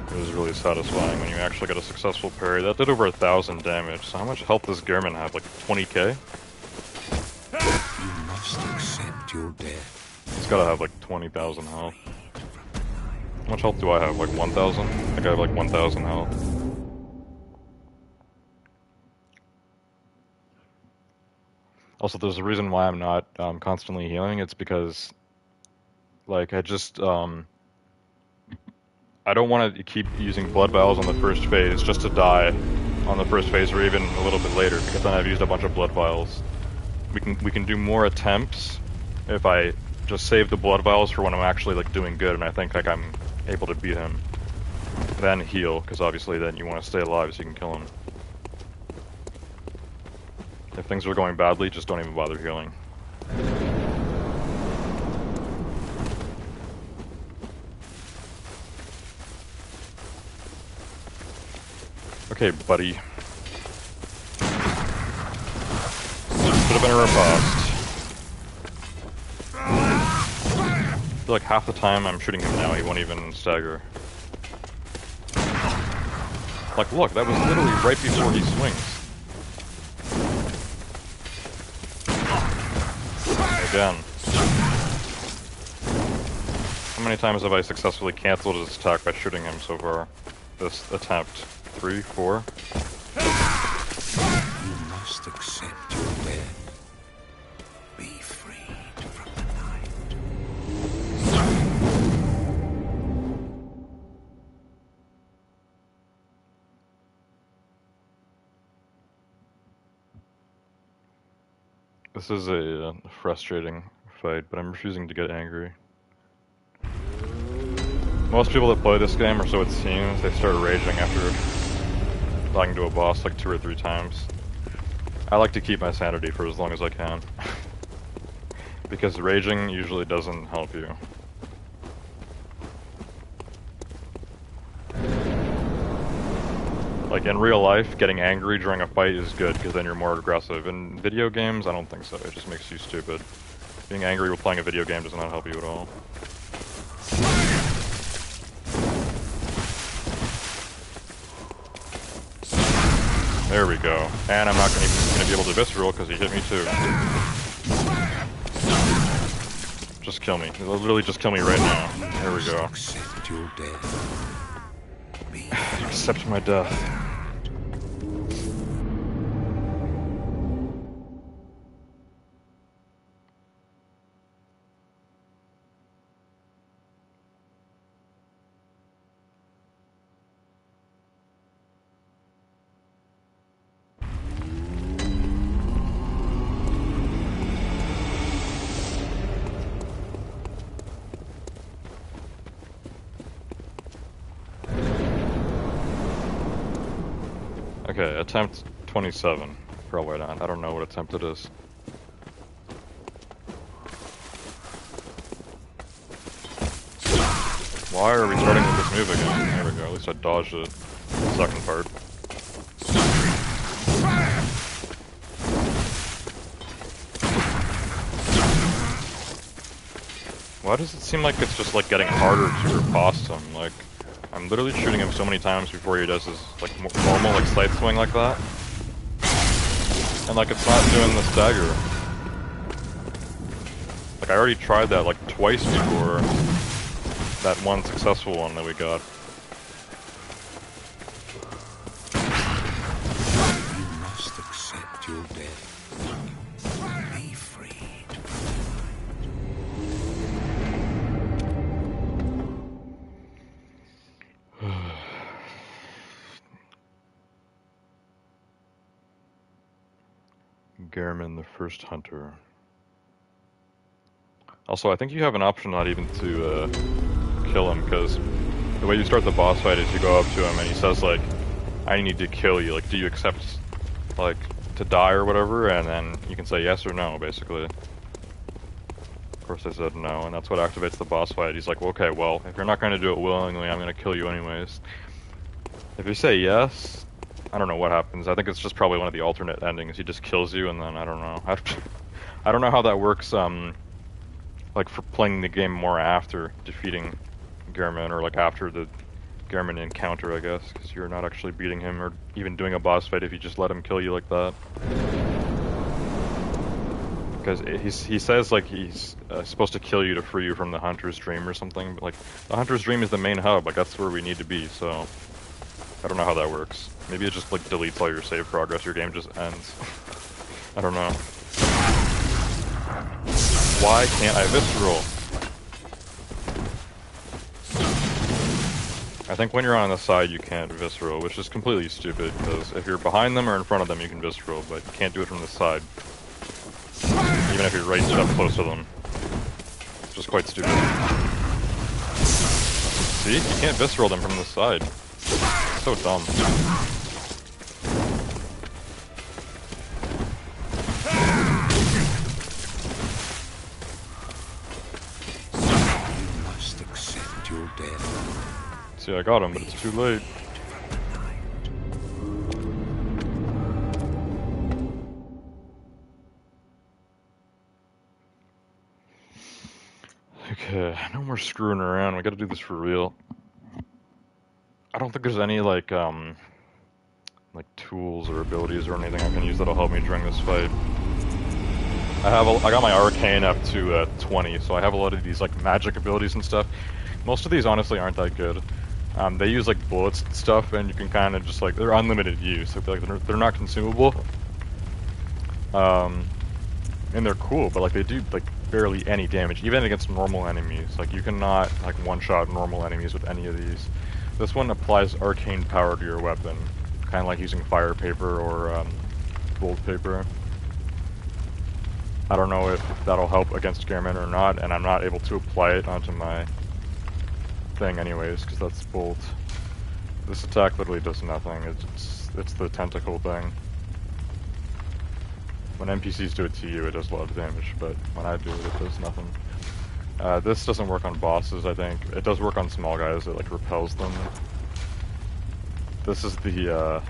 It was really satisfying when you actually get a successful parry. That did over 1,000 damage. So how much health does Gehrman have? Like 20k? You must accept your death. He's gotta have like 20,000 health. How much health do I have? Like 1,000? I think I have like 1,000 health. Also, there's a reason why I'm not constantly healing. It's because, like, I don't want to keep using blood vials on the first phase just to die on the first phase or even a little bit later, because then I've used a bunch of blood vials. We can do more attempts if I just save the blood vials for when I'm actually like doing good and I think like I'm able to beat him. Then heal, because obviously then you want to stay alive so you can kill him. If things are going badly, just don't even bother healing. Okay, buddy. Should have been a riposte. I feel like half the time I'm shooting him now, he won't even stagger. Like, look, that was literally right before he swings. Again. How many times have I successfully canceled his attack by shooting him so far? This attempt. 3, 4? You must accept your death. Be freed from the night. This is a frustrating fight, but I'm refusing to get angry. Most people that play this game, or so it seems, they start raging after dying to a boss like 2 or 3 times. I like to keep my sanity for as long as I can. Because raging usually doesn't help you. Like in real life, getting angry during a fight is good because then you're more aggressive. In video games, I don't think so. It just makes you stupid. Being angry while playing a video game does not help you at all. There we go. And I'm not gonna be able to visceral because he hit me too. Just kill me. He'll literally just kill me right now. There we go. Accept your death. Accept my death. Okay, attempt 27. Probably not. I don't know what attempt it is. Why are we starting with this move again? There we go. At least I dodged it. The second part. Why does it seem like it's just like getting harder to riposte him? Like, I'm literally shooting him so many times before he does his like normal like side swing like that, and like it's not doing the stagger. Like I already tried that like twice before. That one successful one that we got. You must accept your death. Be freed. Gehrman, the first hunter. Also, I think you have an option not even to kill him, because the way you start the boss fight is you go up to him and he says like, I need to kill you, like do you accept like to die or whatever, and then you can say yes or no basically. Of course I said no, and that's what activates the boss fight. He's like, well, okay, well, if you're not going to do it willingly, I'm going to kill you anyways. If you say yes, I don't know what happens. I think it's just probably one of the alternate endings. He just kills you and then I don't know. I don't know how that works, like for playing the game more after defeating Gehrman, or like after the Gehrman encounter, I guess, because you're not actually beating him or even doing a boss fight if you just let him kill you like that. Because he says like he's supposed to kill you to free you from the Hunter's Dream or something, but like the Hunter's Dream is the main hub, like that's where we need to be, so I don't know how that works. Maybe it just like deletes all your save progress, your game just ends. I don't know. Why can't I visceral? I think when you're on the side you can't visceral, which is completely stupid, because if you're behind them or in front of them you can visceral, but you can't do it from the side. Even if you're right up close to them. It's just quite stupid. See? You can't visceral them from the side. It's so dumb. You must accept your death. See, I got him, but it's too late. Okay, no more screwing around. We gotta do this for real. I don't think there's any like tools or abilities or anything I can use that'll help me during this fight. I got my arcane up to 20, so I have a lot of these like magic abilities and stuff. Most of these honestly aren't that good. They use like bullets and stuff, and you can kind of just like, they're unlimited use. Like they're not consumable. And they're cool, but like they do like barely any damage, even against normal enemies. Like you cannot like one-shot normal enemies with any of these. This one applies arcane power to your weapon, kind of like using fire paper or gold paper. I don't know if that'll help against Gehrman or not, and I'm not able to apply it onto my thing anyways, because that's bolt. This attack literally does nothing. It's the tentacle thing. When NPCs do it to you, it does a lot of damage, but when I do it, it does nothing. This doesn't work on bosses, I think. It does work on small guys, it like repels them. This is the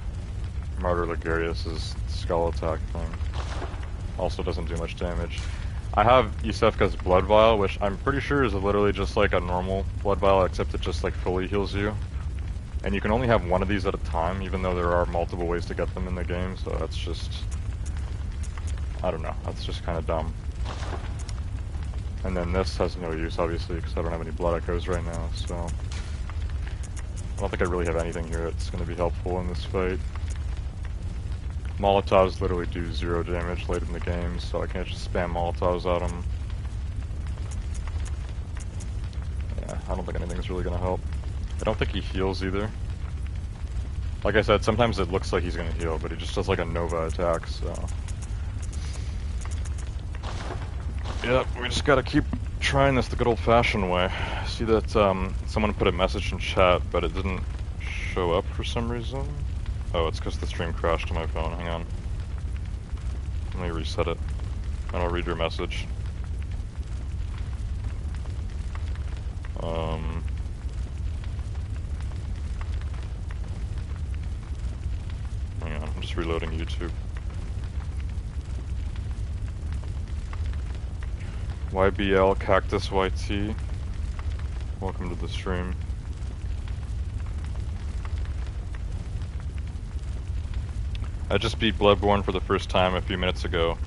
Martyr Ligarius' skull attack thing. Also doesn't do much damage. I have Yusefka's Blood Vial, which I'm pretty sure is literally just like a normal Blood Vial, except it just like fully heals you. And you can only have one of these at a time, even though there are multiple ways to get them in the game, so that's just... I don't know, that's just kind of dumb. And then this has no use, obviously, because I don't have any blood echoes right now, so... I don't think I really have anything here that's going to be helpful in this fight. Molotovs literally do 0 damage late in the game, so I can't just spam Molotovs at him. Yeah, I don't think anything's really going to help. I don't think he heals either. Like I said, sometimes it looks like he's going to heal, but he just does like a Nova attack, so... Yep, we just gotta keep trying this the good old-fashioned way. I see that someone put a message in chat, but it didn't show up for some reason. Oh, it's because the stream crashed on my phone. Hang on. Let me reset it. And I'll read your message. Hang on, I'm just reloading YouTube. YBL Cactus YT. Welcome to the stream. I just beat Bloodborne for the first time a few minutes ago.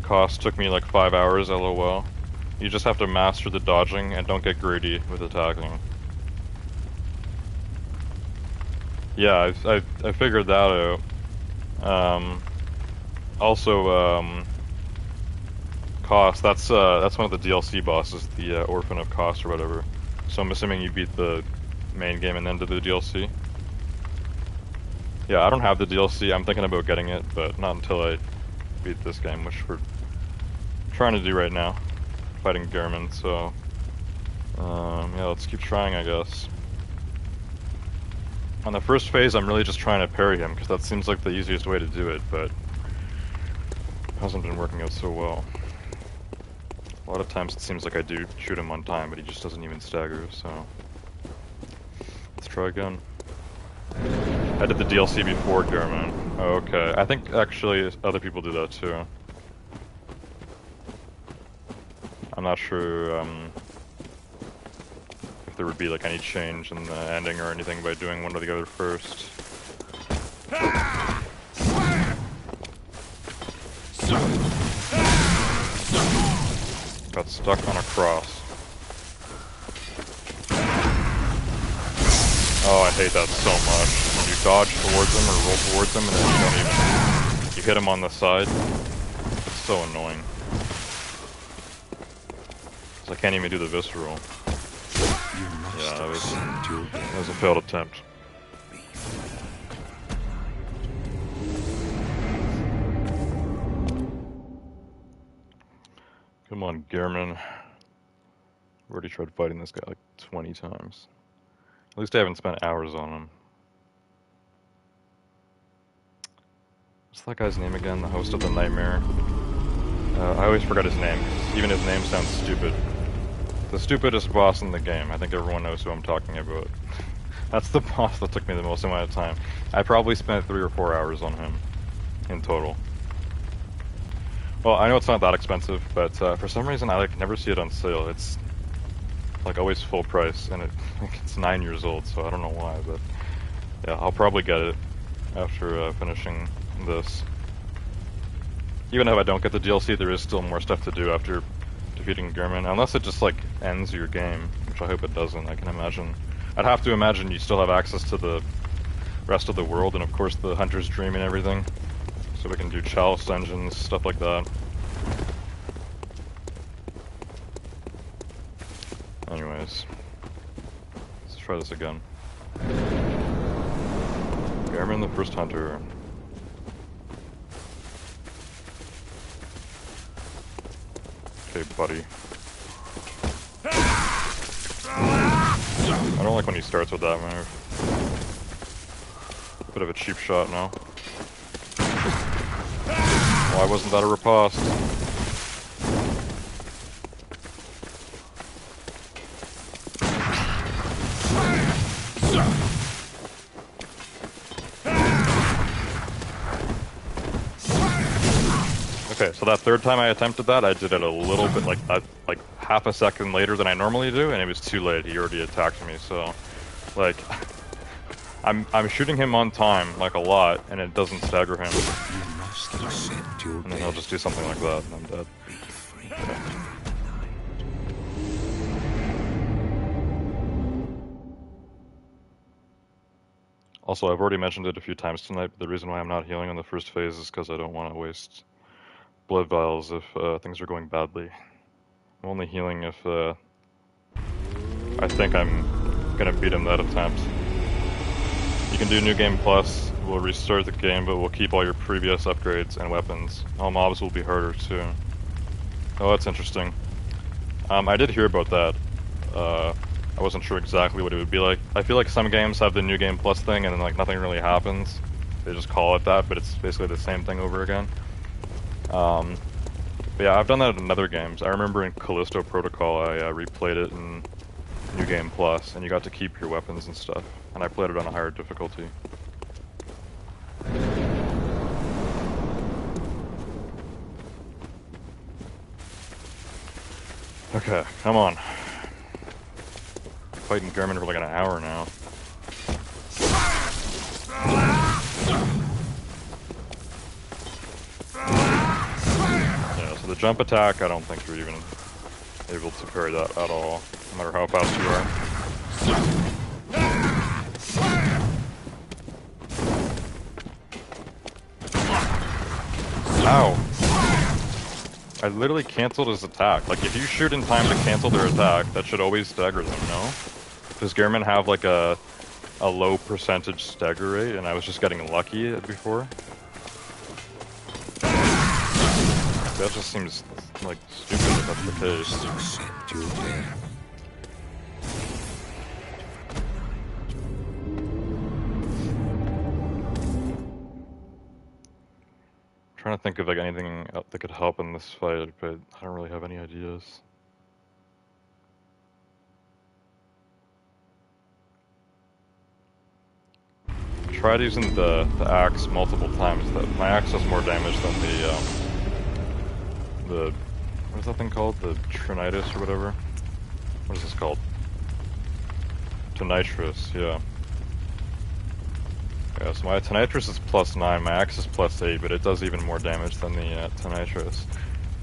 Cost took me like 5 hours, lol. You just have to master the dodging and don't get greedy with attacking. Yeah, I figured that out. Also, Cost, that's one of the DLC bosses, the Orphan of Cost or whatever. So I'm assuming you beat the main game and then did the DLC? Yeah, I don't have the DLC, I'm thinking about getting it, but not until I beat this game, which we're trying to do right now. Fighting Gehrman, so... yeah, let's keep trying, I guess. On the first phase, I'm really just trying to parry him, because that seems like the easiest way to do it, but... hasn't been working out so well. A lot of times it seems like I do shoot him on time, but he just doesn't even stagger, so... let's try again. I did the DLC before Gehrman. Oh, okay. I think actually other people do that too. I'm not sure if there would be like any change in the ending or anything by doing one or the other first. Got stuck on a cross. Oh, I hate that so much. When you dodge towards him or roll towards him and then you don't even... you hit him on the side. It's so annoying. Because I can't even do the visceral. Yeah, that was a failed attempt. Come on, Gehrman. I've already tried fighting this guy like 20 times. At least I haven't spent hours on him. What's that guy's name again? The host of the Nightmare? I always forget his name, because even his name sounds stupid. The stupidest boss in the game. I think everyone knows who I'm talking about. That's the boss that took me the most amount of time. I probably spent 3 or 4 hours on him in total. Well, I know it's not that expensive, but for some reason I like never see it on sale. It's like always full price, and it's 9 years old, so I don't know why, but yeah, I'll probably get it after finishing this. Even if I don't get the DLC, there is still more stuff to do after defeating Gehrman, unless it just like ends your game, which I hope it doesn't. I can imagine. I'd have to imagine you still have access to the rest of the world, and of course the Hunter's Dream and everything, so we can do chalice dungeons, stuff like that. Anyways, let's try this again. Gehrman the First Hunter. Okay, buddy. I don't like when he starts with that move. Bit of a cheap shot now. Why wasn't that a riposte? Okay, so that third time I attempted that, I did it a little bit, like half a second later than I normally do, and it was too late. He already attacked me, so, like, I'm shooting him on time, like, a lot, and it doesn't stagger him. And then he'll just do something like that, and I'm dead. Okay. Also, I've already mentioned it a few times tonight, but the reason why I'm not healing on the first phase is because I don't want to waste blood vials if things are going badly. I'm only healing if I think I'm gonna beat him that attempt. You can do New Game Plus, we'll restart the game, but we'll keep all your previous upgrades and weapons. All mobs will be harder too. Oh, that's interesting. I did hear about that. I wasn't sure exactly what it would be like. I feel like some games have the New Game Plus thing and then like nothing really happens. They just call it that, but it's basically the same thing over again. But yeah, I've done that in other games. I remember in Callisto Protocol, I replayed it in New Game Plus, and you got to keep your weapons and stuff. And I played it on a higher difficulty. Okay, come on. Fighting German for like an hour now. Yeah, so the jump attack, I don't think you're even able to parry that at all, no matter how fast you are. Ow! I literally canceled his attack. Like, if you shoot in time to cancel their attack, that should always stagger them, no? Does Gearman have like a low percentage stagger rate, and I was just getting lucky before? That just seems like stupid if that's the case. I'm trying to think of like anything that could help in this fight, but I don't really have any ideas. I tried using the axe multiple times. My axe does more damage than the what is that thing called? The Trinitis or whatever? What is this called? Tonitrus, yeah. Yeah, so my Tonitrus is +9, my axe is +8, but it does even more damage than the Tonitrus.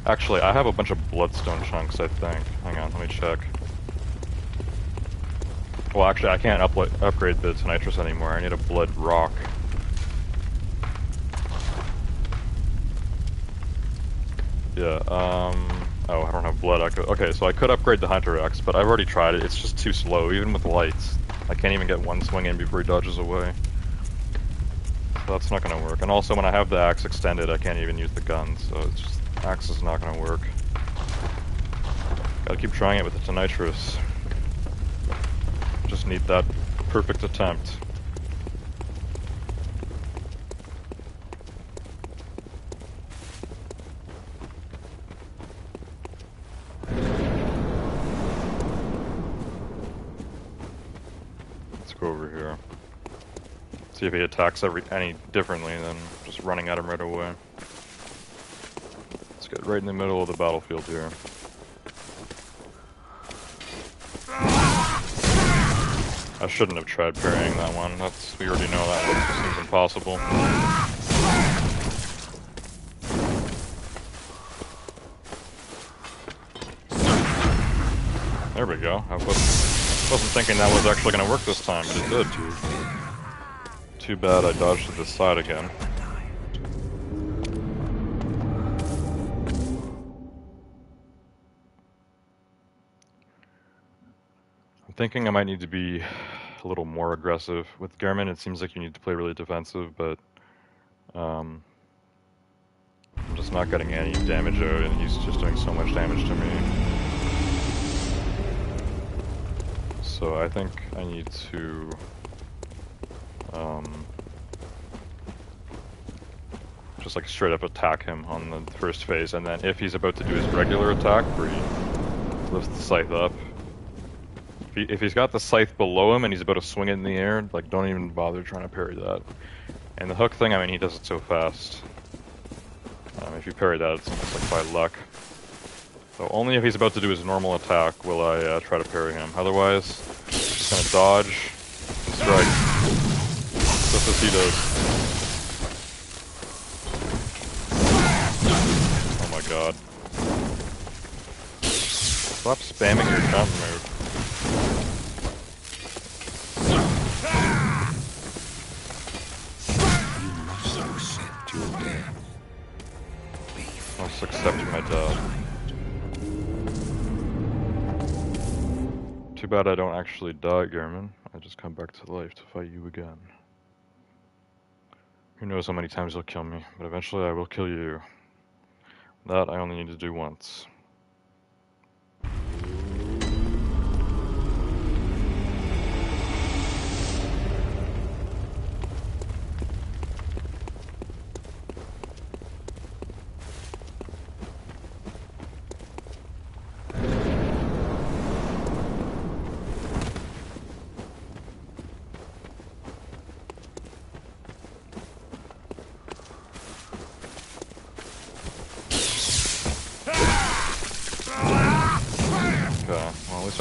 Actually, I have a bunch of bloodstone chunks, I think. Hang on, let me check. Well, actually, I can't upgrade the Tonitrus anymore. I need a blood rock. Yeah, oh, I don't have blood. Okay, so I could upgrade the Hunter Axe, but I've already tried it. It's just too slow, even with lights. I can't even get one swing in before he dodges away. So that's not gonna work. And also, when I have the axe extended, I can't even use the gun, so it's just, axe is not gonna work. Gotta keep trying it with the Tonitrus. Just need that perfect attempt. Let's go over here. See if he attacks any differently than just running at him right away. Let's get right in the middle of the battlefield here. I shouldn't have tried parrying that one. We already know that one just seems impossible. There we go. I wasn't thinking that was actually going to work this time, but it did. Too bad I dodged to the side again. I'm thinking I might need to be a little more aggressive. With Gehrman, it seems like you need to play really defensive, but I'm just not getting any damage out, and he's just doing so much damage to me. So I think I need to just like straight up attack him on the first phase, and then if he's about to do his regular attack where he lifts the scythe up, if he's got the scythe below him and he's about to swing it in the air, like, don't even bother trying to parry that. And the hook thing, I mean, he does it so fast. If you parry that, it's almost like by luck. So only if he's about to do his normal attack will I try to parry him. Otherwise, just gonna dodge and strike, just as he does. Oh my god. Stop spamming your jump move. Must accept my death. Too bad I don't actually die, Gehrman. I just come back to life to fight you again. Who knows how many times you'll kill me, but eventually I will kill you. That I only need to do once.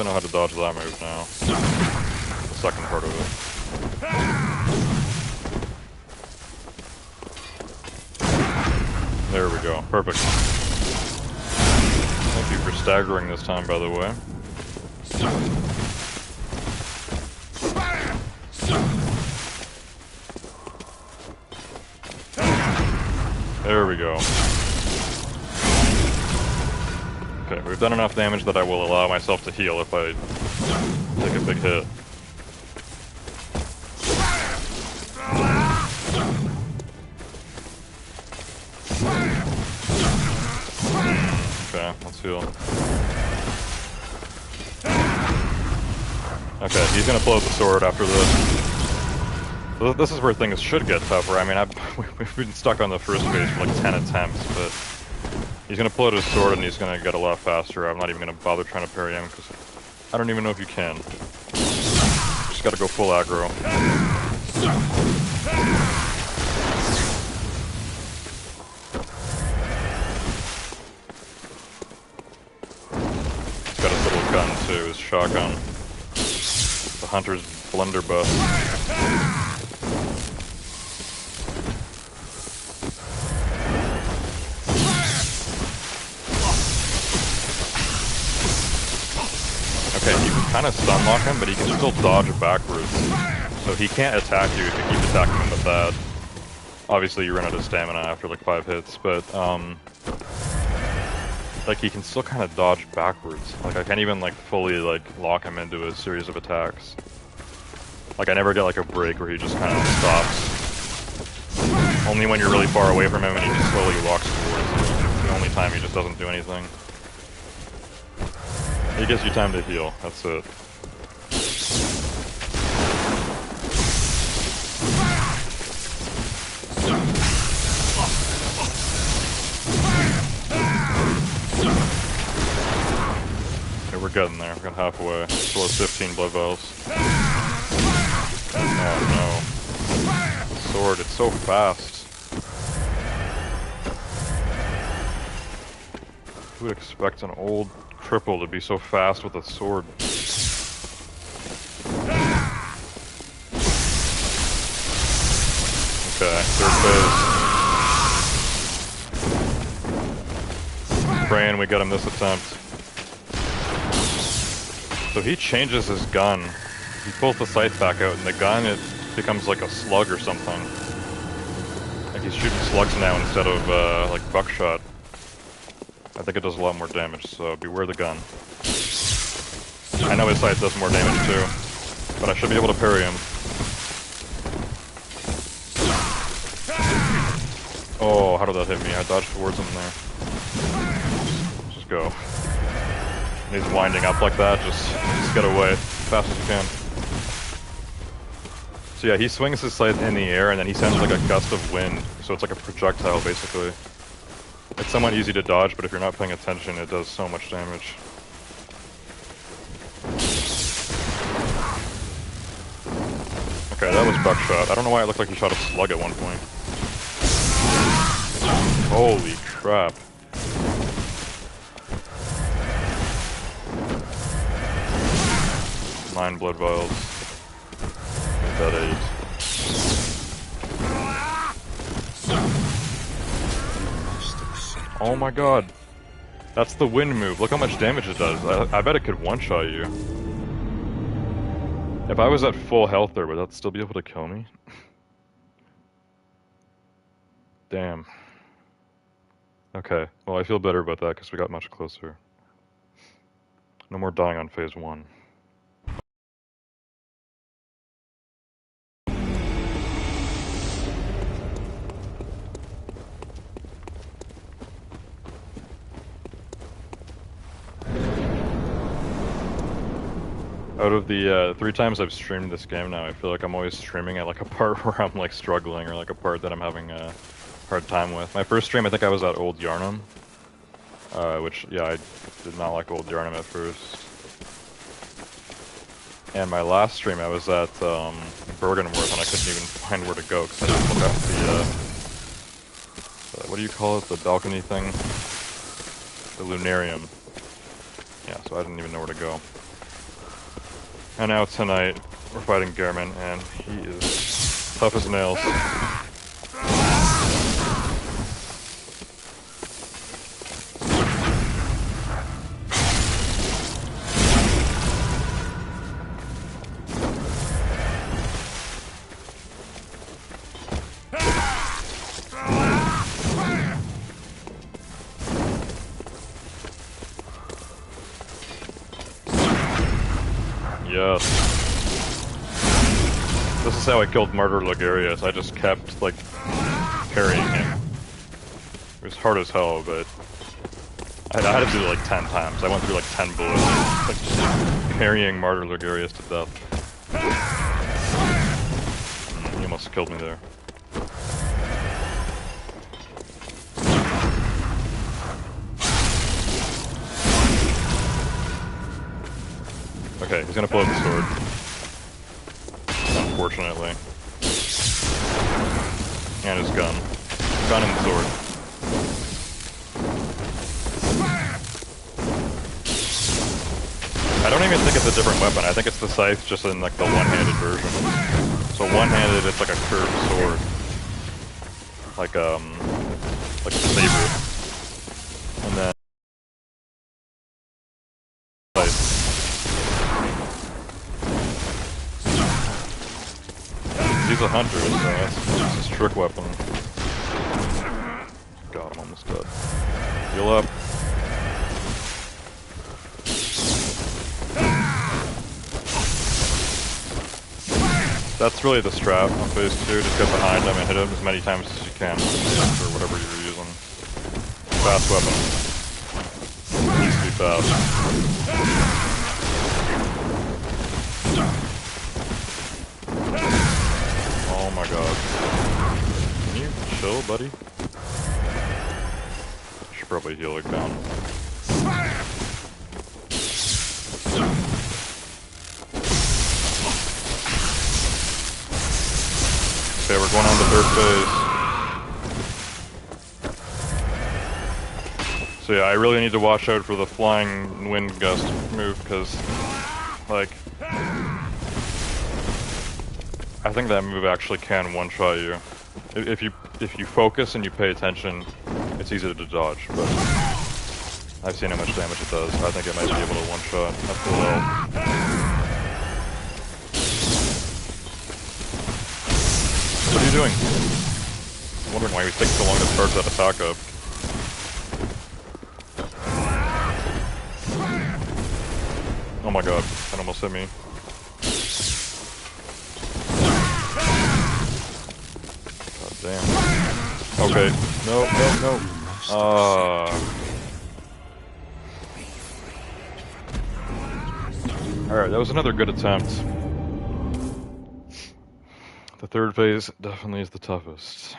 least I know how to dodge that move now. The second part of it. There we go. Perfect. Thank you for staggering this time, by the way. There we go. Okay, we've done enough damage that I will allow myself to heal if I take a big hit. Okay, let's heal. Okay, he's gonna blow the sword after this. So this is where things should get tougher. I mean, we've been stuck on the first phase for like 10 attempts, but he's gonna pull out his sword and he's gonna get a lot faster. I'm not even gonna bother trying to parry him because I don't even know if you can. Just gotta go full aggro. He's got his little gun too, his shotgun. The hunter's blunderbuss. Okay, you can kind of stun lock him, but he can still dodge backwards. So he can't attack you if you keep attacking him with that. Obviously you run out of stamina after like 5 hits, but like he can still kind of dodge backwards. Like I can't even like fully like lock him into a series of attacks. Like I never get like a break where he just kind of stops. Only when you're really far away from him and he just slowly walks towards you. It's the only time he just doesn't do anything. He gives you time to heal, that's it. Okay, we're getting there, we're halfway. Still have 15 blood vials. Oh no. Sword, it's so fast. Who would expect an old cripple to be so fast with a sword? Okay, third phase. Praying we get him this attempt. So he changes his gun. He pulls the sight back out and the gun, it becomes like a slug or something. Like he's shooting slugs now instead of like buckshot. I think it does a lot more damage, so beware the gun. I know his sight does more damage too, but I should be able to parry him. Oh, how did that hit me? I dodged towards him there. Just go. And he's winding up like that, just get away as fast as you can. So yeah, he swings his sight in the air and then he sends like a gust of wind, so it's like a projectile basically. It's somewhat easy to dodge, but if you're not paying attention, it does so much damage. Okay, that was buckshot. I don't know why it looked like he shot a slug at one point. Holy crap. Nine blood vials. Make that 8. Oh my god. That's the wind move. Look how much damage it does. I bet it could one-shot you. If I was at full health there, would that still be able to kill me? Damn. Okay, well I feel better about that because we got much closer. No more dying on phase 1. Out of the 3 times I've streamed this game now, I feel like I'm always streaming at like a part where I'm like struggling or like a part that I'm having a hard time with. My first stream I think I was at Old Yarnum, which yeah, I did not like Old Yarnum at first. And my last stream I was at Bergenworth and I couldn't even find where to go because I didn't look up the what do you call it? The balcony thing? The Lunarium. Yeah, so I didn't even know where to go. And now tonight, we're fighting Gehrman, and he is tough as nails. Yes. This is how I killed Martyr Ligarius. I just kept, like, parrying him. It was hard as hell, but I had to do it like 10 times. I went through like 10 bullets, like, just parrying Martyr Ligarius to death. He almost killed me there. Okay, he's gonna pull out the sword. Unfortunately. And his gun. Gun and the sword. I don't even think it's a different weapon. I think it's the scythe just in like the one-handed version. So one-handed, it's like a curved sword. Like a saber. And then he's a hunter, so that's his trick weapon. God, I'm almost dead. Heal up. That's really the strat on phase 2. Just get behind him and hit him as many times as you can. Or whatever you're using. Fast weapon. It needs to be fast. Oh my god. Can you chill, buddy? I should probably heal it down. Okay, we're going on to third phase. So yeah, I really need to watch out for the flying wind gust move, because, like, I think that move actually can one-shot you. If you focus and you pay attention, it's easy to dodge, but I've seen how much damage it does. I think it might be able to one-shot at full health. What are you doing? I'm wondering why he was taking so long to charge that attack up. Oh my god, that almost hit me. God damn. Okay, no. Alright, that was another good attempt. The third phase definitely is the toughest.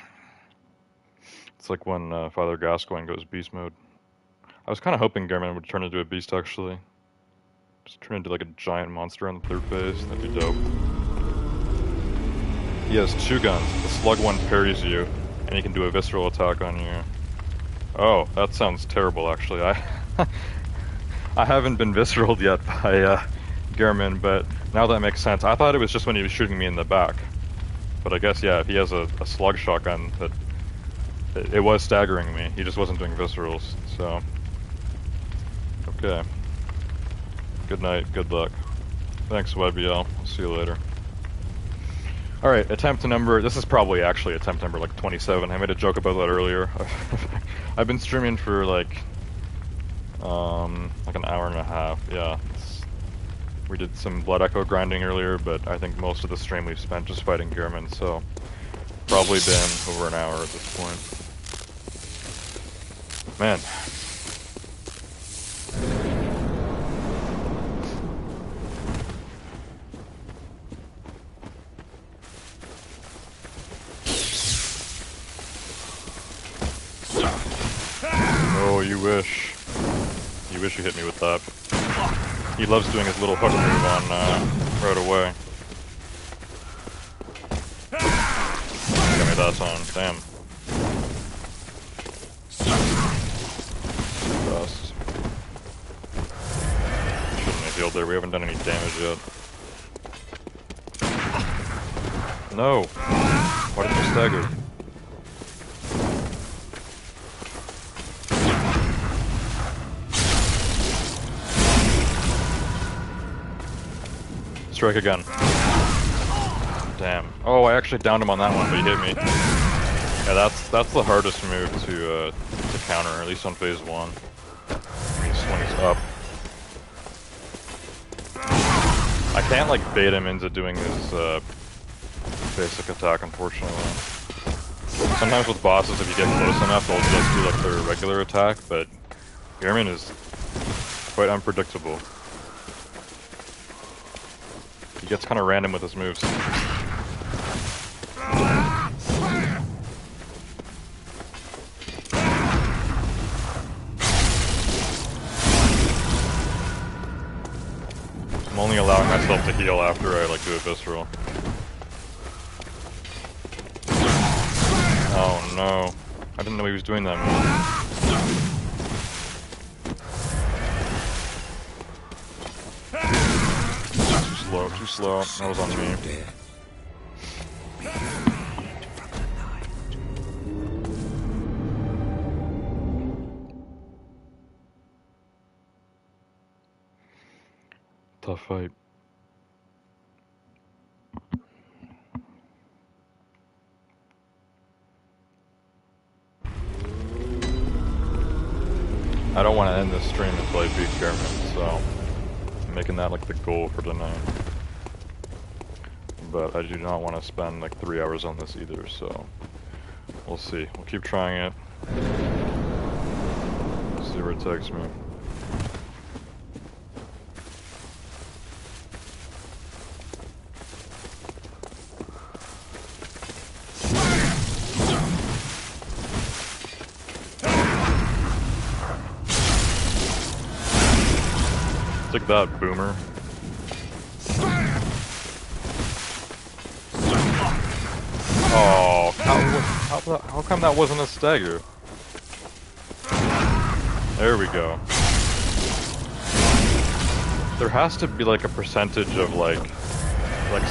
It's like when Father Gascoigne goes beast mode. I was kind of hoping Gehrman would turn into a beast, actually. Just turn into like a giant monster on the third phase. That'd be dope. He has 2 guns. The slug one parries you, and he can do a visceral attack on you. Oh, that sounds terrible, actually. I haven't been visceraled yet by Gehrman, but now that makes sense. I thought it was just when he was shooting me in the back. But I guess, yeah, if he has a slug shotgun, that it was staggering me. He just wasn't doing viscerals, so... Okay. Good night, good luck. Thanks, YBL. I'll see you later. Alright, attempt number... This is probably actually attempt number, like, 27. I made a joke about that earlier. I've been streaming for, like an hour and a half, yeah. We did some Blood Echo grinding earlier, but I think most of the stream we've spent just fighting Gehrman, so probably been over an hour at this point. Man. Oh, you wish. You wish you hit me with that. He loves doing his little hook move on right away. Got me that on. Damn. Fast. Shouldn't have healed there. We haven't done any damage yet. No! Why didn't you stagger? Strike again. Damn. Oh, I actually downed him on that one, but he hit me. Yeah, that's the hardest move to counter, at least on phase 1. He swings up. I can't like bait him into doing his basic attack, unfortunately. Sometimes with bosses, if you get close enough, they'll just do like their regular attack, but Gearman is quite unpredictable. He gets kind of random with his moves. I'm only allowing myself to heal after I like do a visceral. Oh no. I didn't know he was doing that move. Too slow. That was on me. Tough fight. I don't want to end this stream until I beat Gearman, so I'm making that like the goal for tonight. But I do not want to spend like 3 hours on this either, so we'll see. We'll keep trying it. See where it takes me. Take that, boomer. Oh, how come that wasn't a stagger? There we go. There has to be like a percentage of like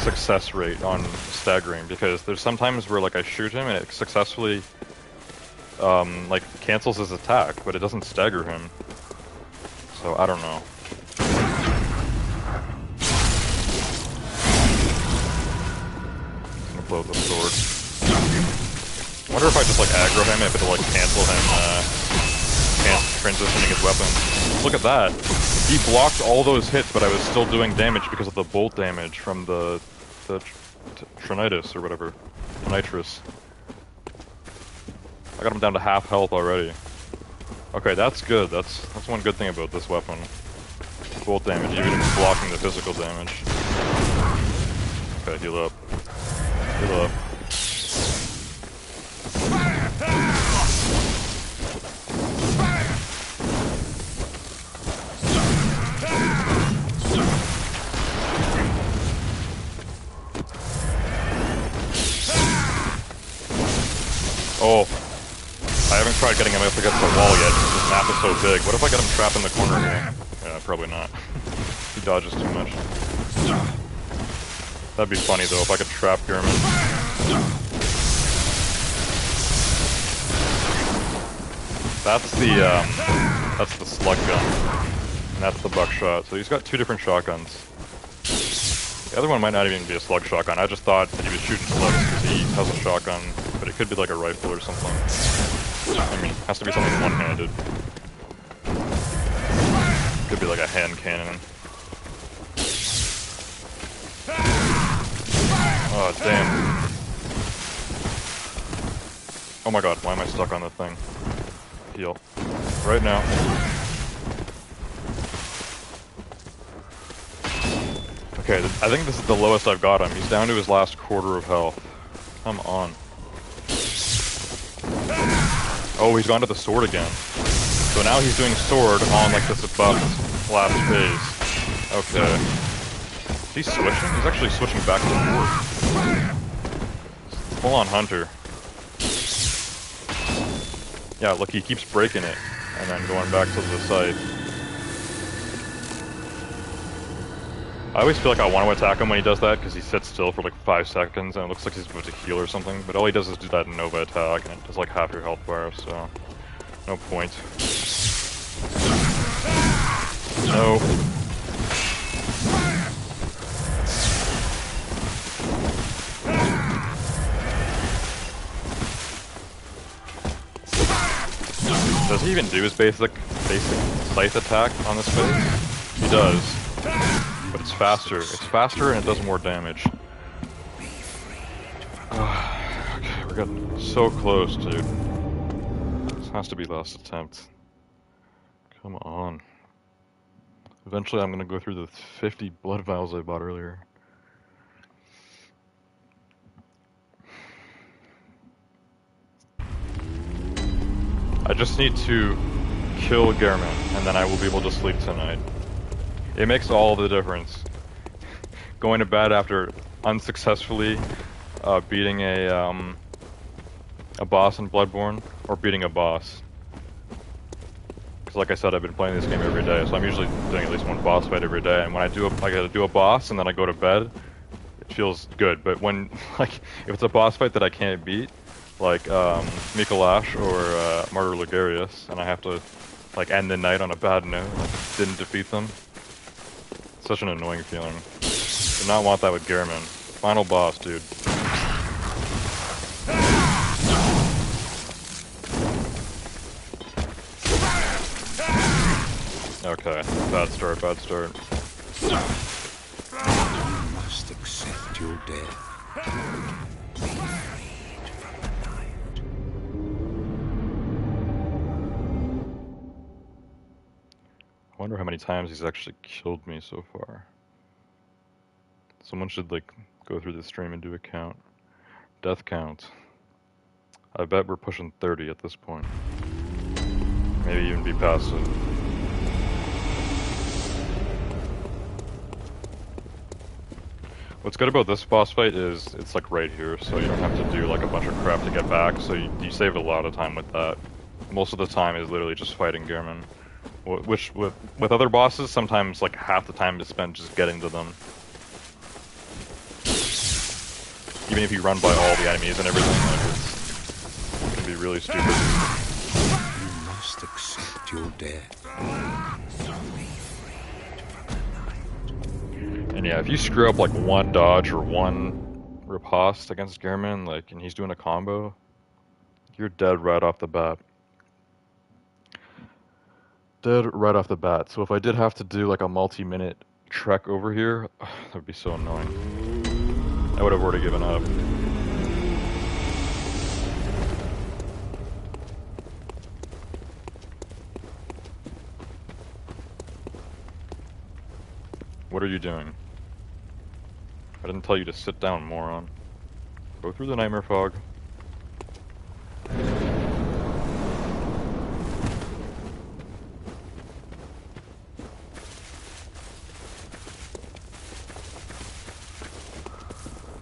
success rate on staggering, because there's sometimes where like I shoot him and it successfully like cancels his attack, but it doesn't stagger him. So I don't know. Blow the sword. I wonder if I just like aggro him, if it'll like cancel him transitioning his weapon. Look at that. He blocked all those hits, but I was still doing damage because of the bolt damage from the Trinitis or whatever. Nitrous. I got him down to half health already. Okay, that's good. That's one good thing about this weapon. Bolt damage, even if it's blocking the physical damage. Okay, heal up. Heal up. Oh, I haven't tried getting him up against the wall yet. This map is so big. What if I get him trapped in the corner here? Yeah, probably not. He dodges too much. That'd be funny though if I could trap Gearman. That's the slug gun, and that's the buckshot. So he's got two different shotguns. The other one might not even be a slug shotgun. I just thought that he was shooting slugs because he has a shotgun, but it could be like a rifle or something. I mean, it has to be something one-handed. Could be like a hand cannon. Oh, damn. Oh my god, why am I stuck on the thing? Heal. Right now. Okay, I think this is the lowest I've got him. He's down to his last quarter of health. Come on. Oh, he's gone to the sword again. So now he's doing sword on like this buffed last phase. Okay. He's switching? He's actually switching back and forth. Full on hunter. Yeah, look, he keeps breaking it and then going back to the side. I always feel like I want to attack him when he does that, because he sits still for like 5 seconds, and it looks like he's about to heal or something, but all he does is do that Nova attack, and it does like half your health bar, so no point. No. Does he even do his basic scythe attack on this phase? He does. But it's faster. It's faster and it does more damage. Okay, we're getting so close, dude. This has to be last attempt. Come on. Eventually I'm gonna go through the 50 blood vials I bought earlier. I just need to kill Gehrman, and then I will be able to sleep tonight. It makes all the difference. Going to bed after unsuccessfully beating a boss in Bloodborne, or beating a boss. Because like I said, I've been playing this game every day, so I'm usually doing at least one boss fight every day, and when I gotta do a boss and then I go to bed, it feels good. But when, like, if it's a boss fight that I can't beat, like Mikolash or Martyr Ligarius, and I have to like end the night on a bad note, like didn't defeat them. It's such an annoying feeling. Did not want that with Gehrman. Final boss, dude. Okay, bad start, bad start. You must accept your death. Be freed from the night. I wonder how many times he's actually killed me so far. Someone should like go through the stream and do a count. Death count. I bet we're pushing 30 at this point. Maybe even be past it. What's good about this boss fight is it's like right here, so you don't have to do like a bunch of crap to get back, so you save a lot of time with that. Most of the time is literally just fighting Gehrman. Which, with other bosses, sometimes like half the time is spent just getting to them. Even if you run by all the enemies and everything, like it can be really stupid. You must accept your death. And yeah, if you screw up like one dodge or one riposte against Gehrman, like, and he's doing a combo, you're dead right off the bat. Dead right off the bat. So if I did have to do like a multi-minute trek over here, that would be so annoying. I would have already given up. What are you doing? I didn't tell you to sit down, moron. Go through the nightmare fog.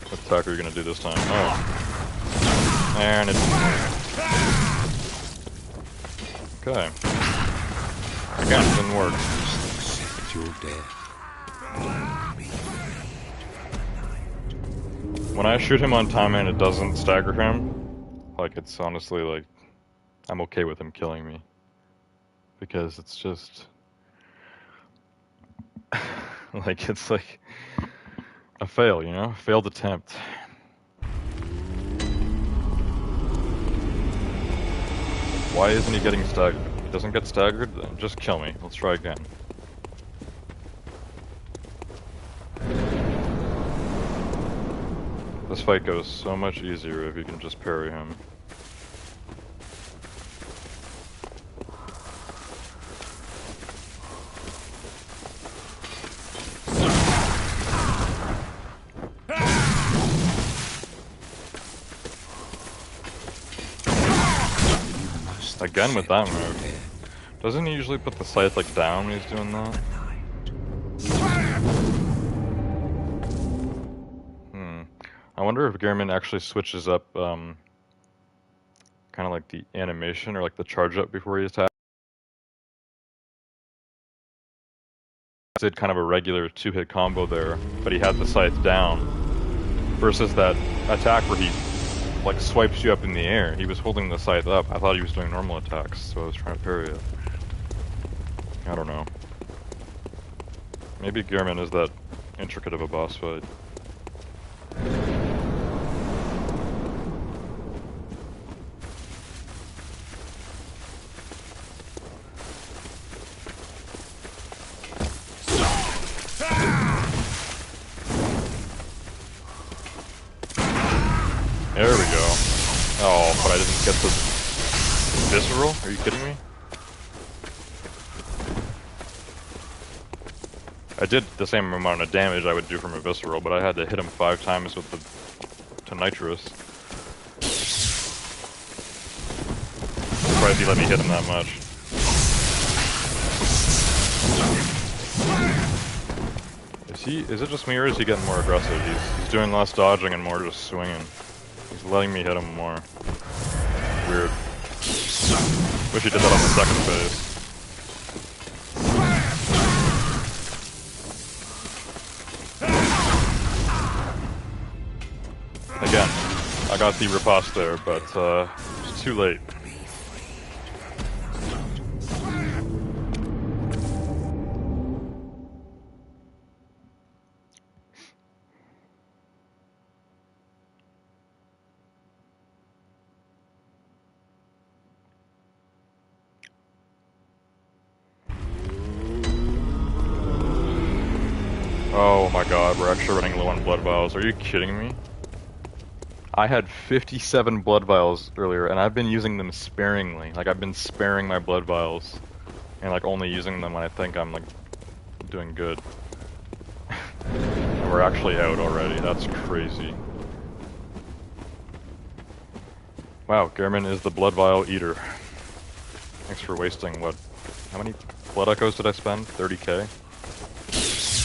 What attack are you gonna do this time? Oh. And it's... Okay. Again, it didn't work. Accept your death. When I shoot him on time and it doesn't stagger him, like, it's honestly like, I'm okay with him killing me. Because it's just... like, it's like a fail, you know? Failed attempt. Why isn't he getting staggered? If he doesn't get staggered, then just kill me. Let's try again. This fight goes so much easier if you can just parry him. Again with that move. Doesn't he usually put the scythe like down when he's doing that? I wonder if Gehrman actually switches up kind of like the animation or like the charge up before he attacks. did kind of a regular 2-hit combo there, but he had the scythe down, versus that attack where he like swipes you up in the air. He was holding the scythe up. I thought he was doing normal attacks, so I was trying to parry it. I don't know. Maybe Gehrman is that intricate of a boss fight. There we go. Oh, but I didn't get the visceral? Are you kidding me? I did the same amount of damage I would do from a visceral, but I had to hit him 5 times with the nitrous. I'm surprised he let me hit him that much. Is it just me or is he getting more aggressive? He's doing less dodging and more just swinging. He's letting me hit him more. Weird. Wish he did that on the second phase. Again, I got the riposte there, but it's too late. Oh my god, we're actually running low on blood vials. Are you kidding me? I had 57 blood vials earlier, and I've been using them sparingly. Like, I've been sparing my blood vials, and like only using them when I think I'm like doing good. And we're actually out already. That's crazy. Wow, Gehrman is the blood vial eater. Thanks for wasting what? How many blood echoes did I spend? 30k?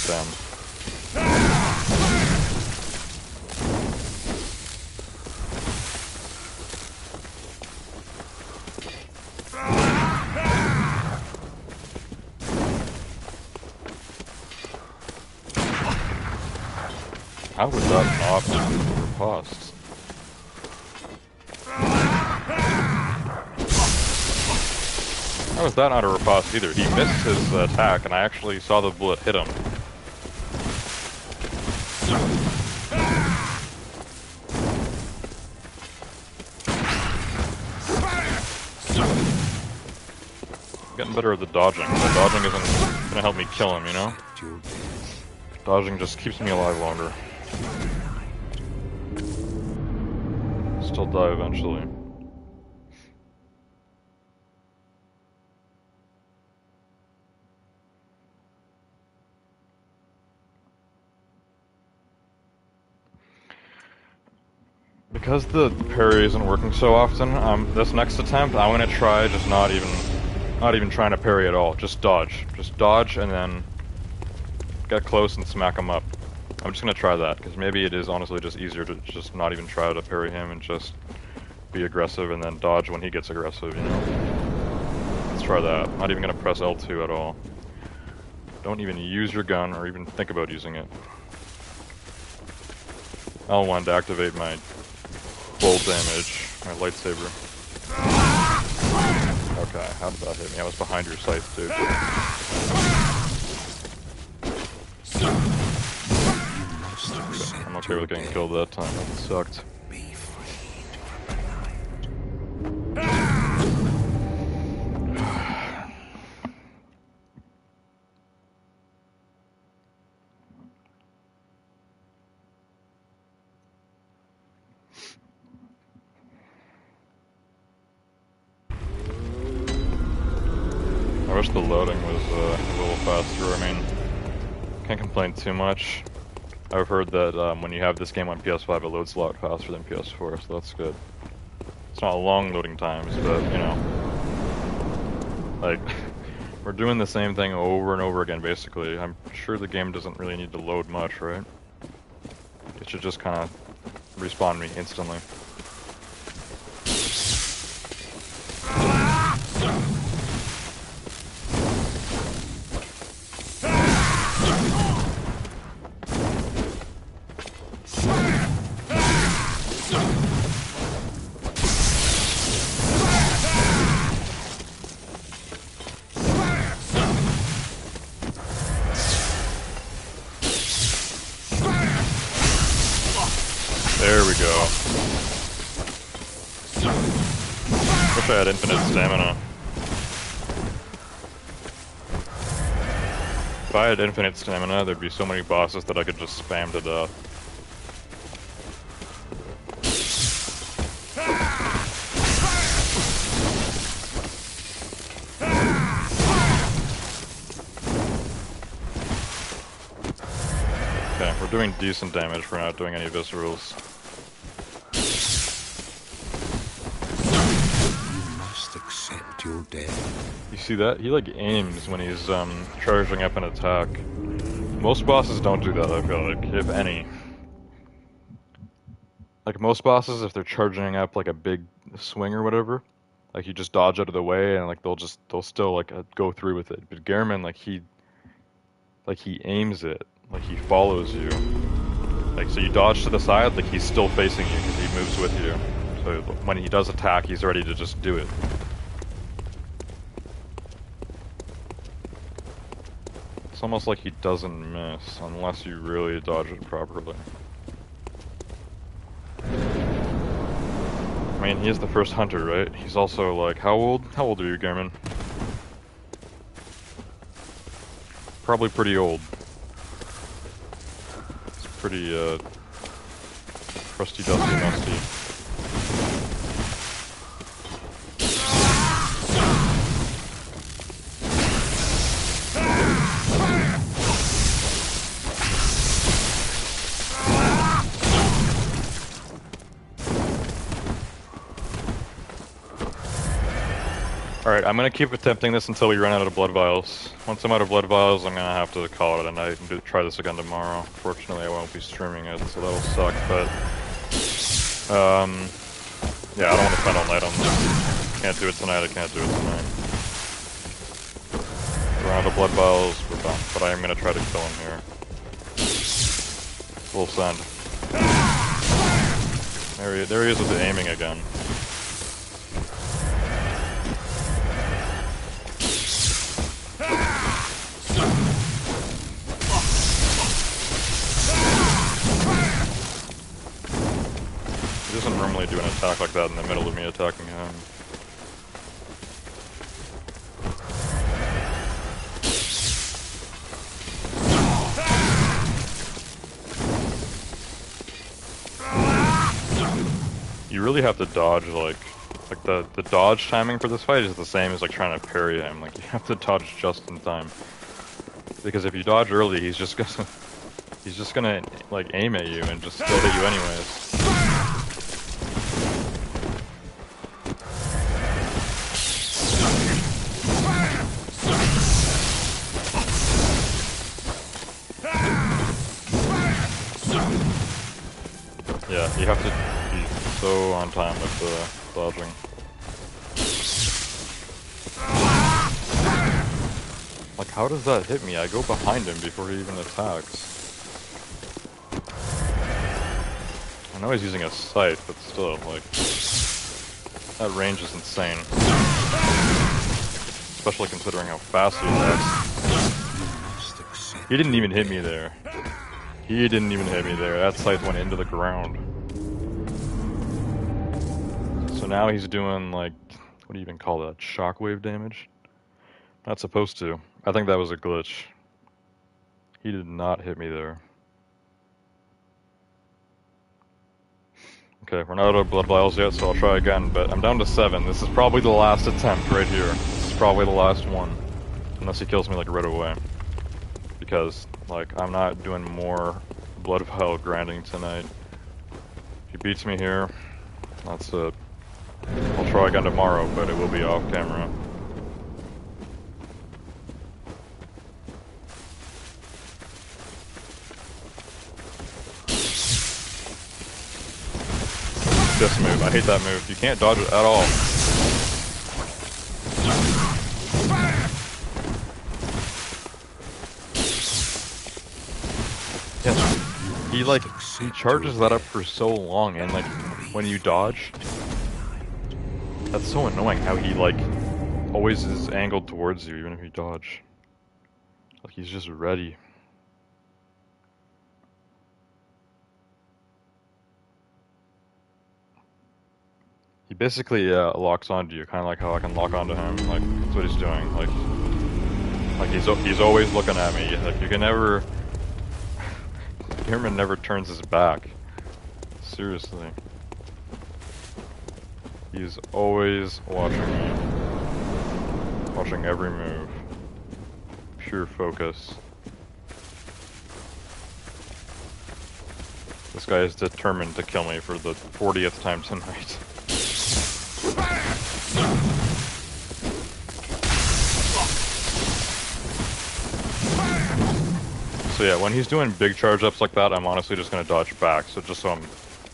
Damn. How would that not be riposte? How was that not a riposte either? He missed his attack and I actually saw the bullet hit him. I'm getting better at the dodging. The dodging isn't gonna help me kill him, you know? Dodging just keeps me alive longer. Still die eventually. Because the parry isn't working so often, this next attempt I'm gonna try just not even trying to parry at all. Just dodge. Just dodge and then get close and smack him up. I'm just gonna try that, because maybe it is honestly just easier to just not even try to parry him and just be aggressive and then dodge when he gets aggressive, you know? Let's try that. Not even gonna press L2 at all. Don't even use your gun or even think about using it. L1 to activate my bolt damage, my lightsaber. Okay, how did that hit me? I was behind your scythe, dude. I'm okay with getting killed that time, that sucked. I wish the loading was a little faster. I mean, can't complain too much. I've heard that when you have this game on PS5, it loads a lot faster than PS4, so that's good. It's not long loading times, but, you know, like, we're doing the same thing over and over again, basically. I'm sure the game doesn't really need to load much, right? It should just kind of respawn me instantly. Wish I had infinite stamina. If I had infinite stamina, there'd be so many bosses that I could just spam to death. Okay, we're doing decent damage. We're not doing any viscerals. You must accept your death. You see that? He like aims when he's charging up an attack. Most bosses don't do that, I feel like, if any. Like most bosses, if they're charging up like a big swing or whatever, like you just dodge out of the way and like they'll still like go through with it. But Gehrman, like he aims it, like he follows you. Like so you dodge to the side, like he's still facing you because he moves with you. So when he does attack, he's ready to just do it. It's almost like he doesn't miss unless you really dodge it properly. I mean, he is the first hunter, right? He's also like, how old? How old are you, Gehrman? Probably pretty old. It's pretty, crusty, dusty, musty. Alright, I'm gonna keep attempting this until we run out of blood vials. Once I'm out of blood vials, I'm gonna have to call it a night and try this again tomorrow. Fortunately, I won't be streaming it, so that'll suck, but... yeah, I don't want to spend all night on this. Can't do it tonight, I can't do it tonight. Run out of blood vials, we're done. But I am gonna try to kill him here. Full send. There he is with the aiming again. He doesn't normally do an attack like that in the middle of me attacking him. You really have to dodge, like the dodge timing for this fight is the same as like trying to parry him. Like you have to dodge just in time. Because if you dodge early, he's just gonna like aim at you and just still hit you anyways. Yeah, you have to be so on time with the dodging. Like, how does that hit me? I go behind him before he even attacks. I know he's using a scythe, but still, like, that range is insane. Especially considering how fast he attacks. He didn't even hit me there. He didn't even hit me there. That scythe went into the ground. So now he's doing, like, what do you even call that? Shockwave damage? Not supposed to. I think that was a glitch. He did not hit me there. Okay, we're not out of blood vials yet, so I'll try again, but I'm down to 7. This is probably the last attempt right here. This is probably the last one. Unless he kills me, like, right away. Because, like, I'm not doing more blood vial grinding tonight. If he beats me here, that's it. I'll try again tomorrow, but it will be off camera. This move, I hate that move. You can't dodge it at all. Yeah, he charges that up for so long, and like, when you dodge, that's so annoying how he like, always is angled towards you, even if you dodge. Like, he's just ready. He basically locks onto you, kind of like how I can lock onto him. Like that's what he's doing. Like he's always looking at me. Like you can never. Gearman never turns his back. Seriously. He's always watching me. Watching every move. Pure focus. This guy is determined to kill me for the 40th time tonight. So yeah, when he's doing big charge ups like that, I'm honestly just gonna dodge back. So just so I'm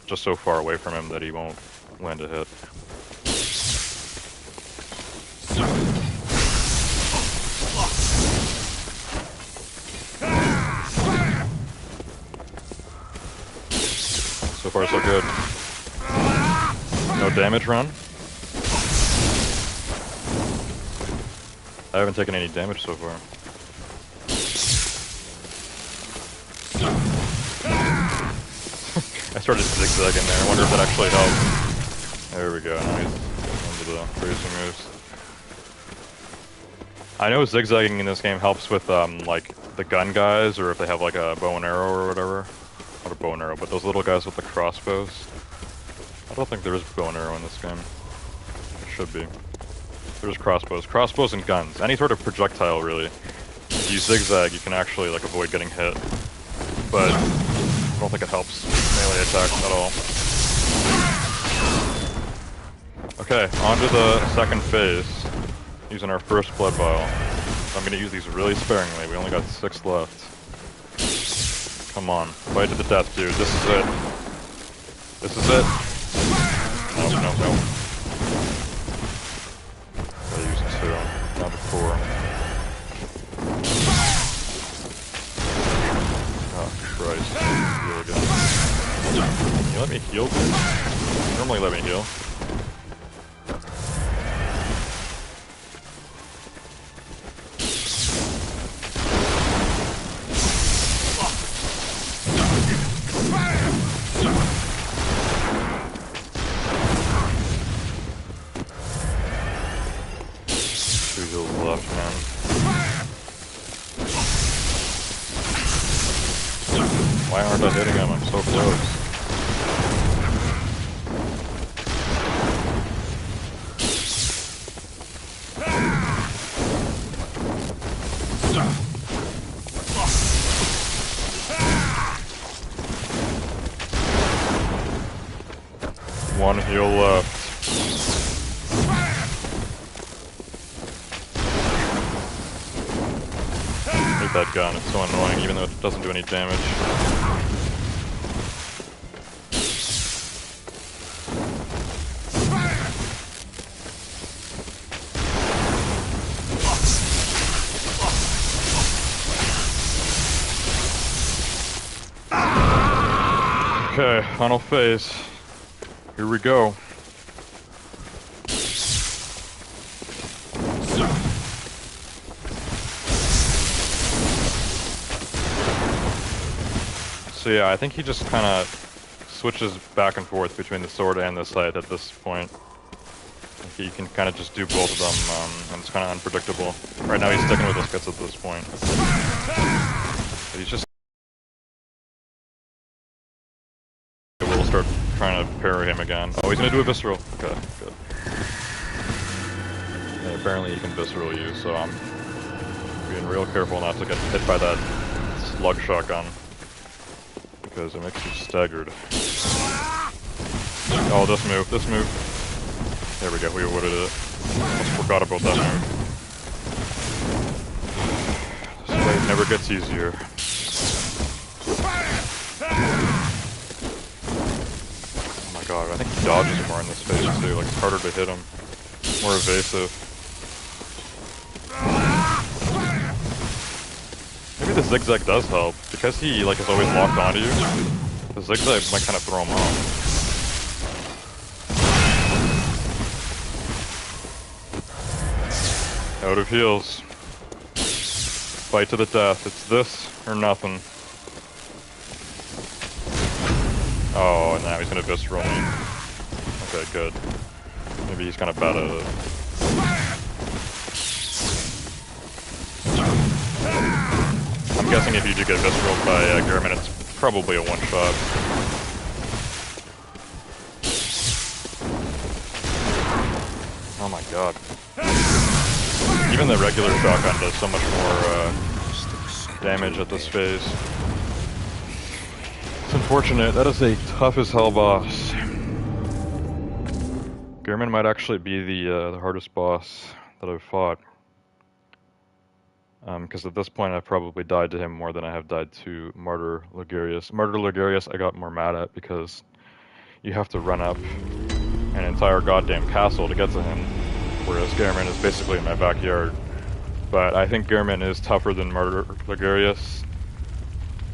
just so far away from him that he won't land a hit. So far so good. No damage run. I haven't taken any damage so far. I started zigzagging there. I wonder if that actually helped. There we go. Now he's into the crazy moves. I know zigzagging in this game helps with like the gun guys, or if they have like a bow and arrow or whatever. Not a bow and arrow, but those little guys with the crossbows. I don't think there is bow and arrow in this game. There should be. There's crossbows. Crossbows and guns. Any sort of projectile, really. If you zigzag, you can actually like avoid getting hit. But I don't think it helps melee attacks at all. Okay, on to the second phase. Using our first blood vial. I'm gonna use these really sparingly. We only got 6 left. Come on, fight to the death, dude. This is it. This is it. No, no, no. Gotta use 2, down to 4. Oh, Christ. Heal again. Can you let me heal, dude? Normally let me heal. Left, man. Why aren't I hitting him? I'm so close. One heal left. That gun, it's so annoying even though it doesn't do any damage. Okay, final phase. Here we go. So yeah, I think he just kind of switches back and forth between the sword and the scythe at this point. He can kind of just do both of them, and it's kind of unpredictable. Right now he's sticking with his guts at this point. But he's just... We'll start trying to parry him again. Oh, he's gonna do a visceral. Okay, good. Yeah, apparently he can visceral you, so I'm being real careful not to get hit by that slug shotgun. Because it makes you staggered. Oh, this move, this move. There we go, we avoided it. Almost forgot about that move. This fight never gets easier. Oh my god, I think he dodges more in this phase too, like it's harder to hit him. More evasive. Maybe the zigzag does help, because he like is always locked onto you. The zigzag might kind of throw him off. Out of heals. Fight to the death. It's this or nothing. Oh, and now he's gonna visceral me. Okay, good. Maybe he's kind of bad at it. I'm guessing if you do get visceral by Gehrman, it's probably a one-shot. Oh my god. Even the regular shotgun does so much more damage at this phase. It's unfortunate. That is a tough as hell boss. Gehrman might actually be the hardest boss that I've fought. Because at this point I've probably died to him more than I have died to Martyr Ligurius. Martyr Ligurius I got more mad at because you have to run up an entire goddamn castle to get to him, whereas Gehrman is basically in my backyard. But I think Gehrman is tougher than Martyr Ligurius,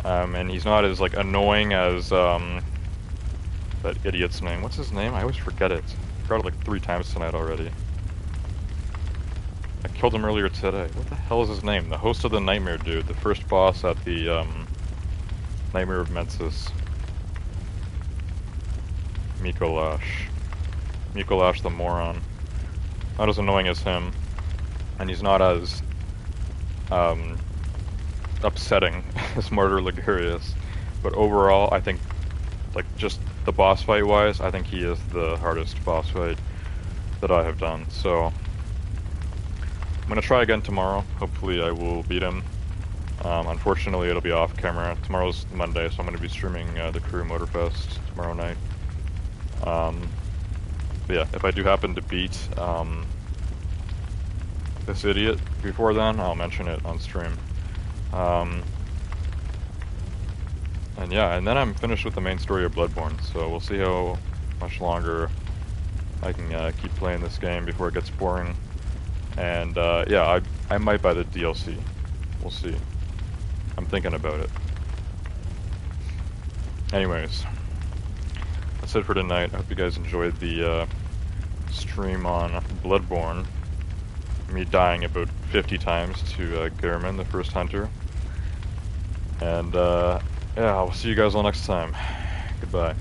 and he's not as like annoying as that idiot's name. What's his name? I always forget it. I forgot it like 3 times tonight already. I killed him earlier today. What the hell is his name? The host of the Nightmare dude, the first boss at the Nightmare of Mensis. Mikolash. Mikolash the moron. Not as annoying as him, and he's not as upsetting as Martyr Ligurius. But overall, I think, like, just the boss fight wise, I think he is the hardest boss fight that I have done. So I'm gonna try again tomorrow. Hopefully I will beat him. Unfortunately it'll be off camera. Tomorrow's Monday, so I'm gonna be streaming the Crew Motorfest tomorrow night. But yeah, if I do happen to beat this idiot before then, I'll mention it on stream. And yeah, and then I'm finished with the main story of Bloodborne, so we'll see how much longer I can keep playing this game before it gets boring. And yeah, I might buy the DLC. We'll see. I'm thinking about it. Anyways, that's it for tonight. I hope you guys enjoyed the stream on Bloodborne. Me dying about 50 times to Gehrman, the first hunter. And yeah, I'll see you guys all next time. Goodbye.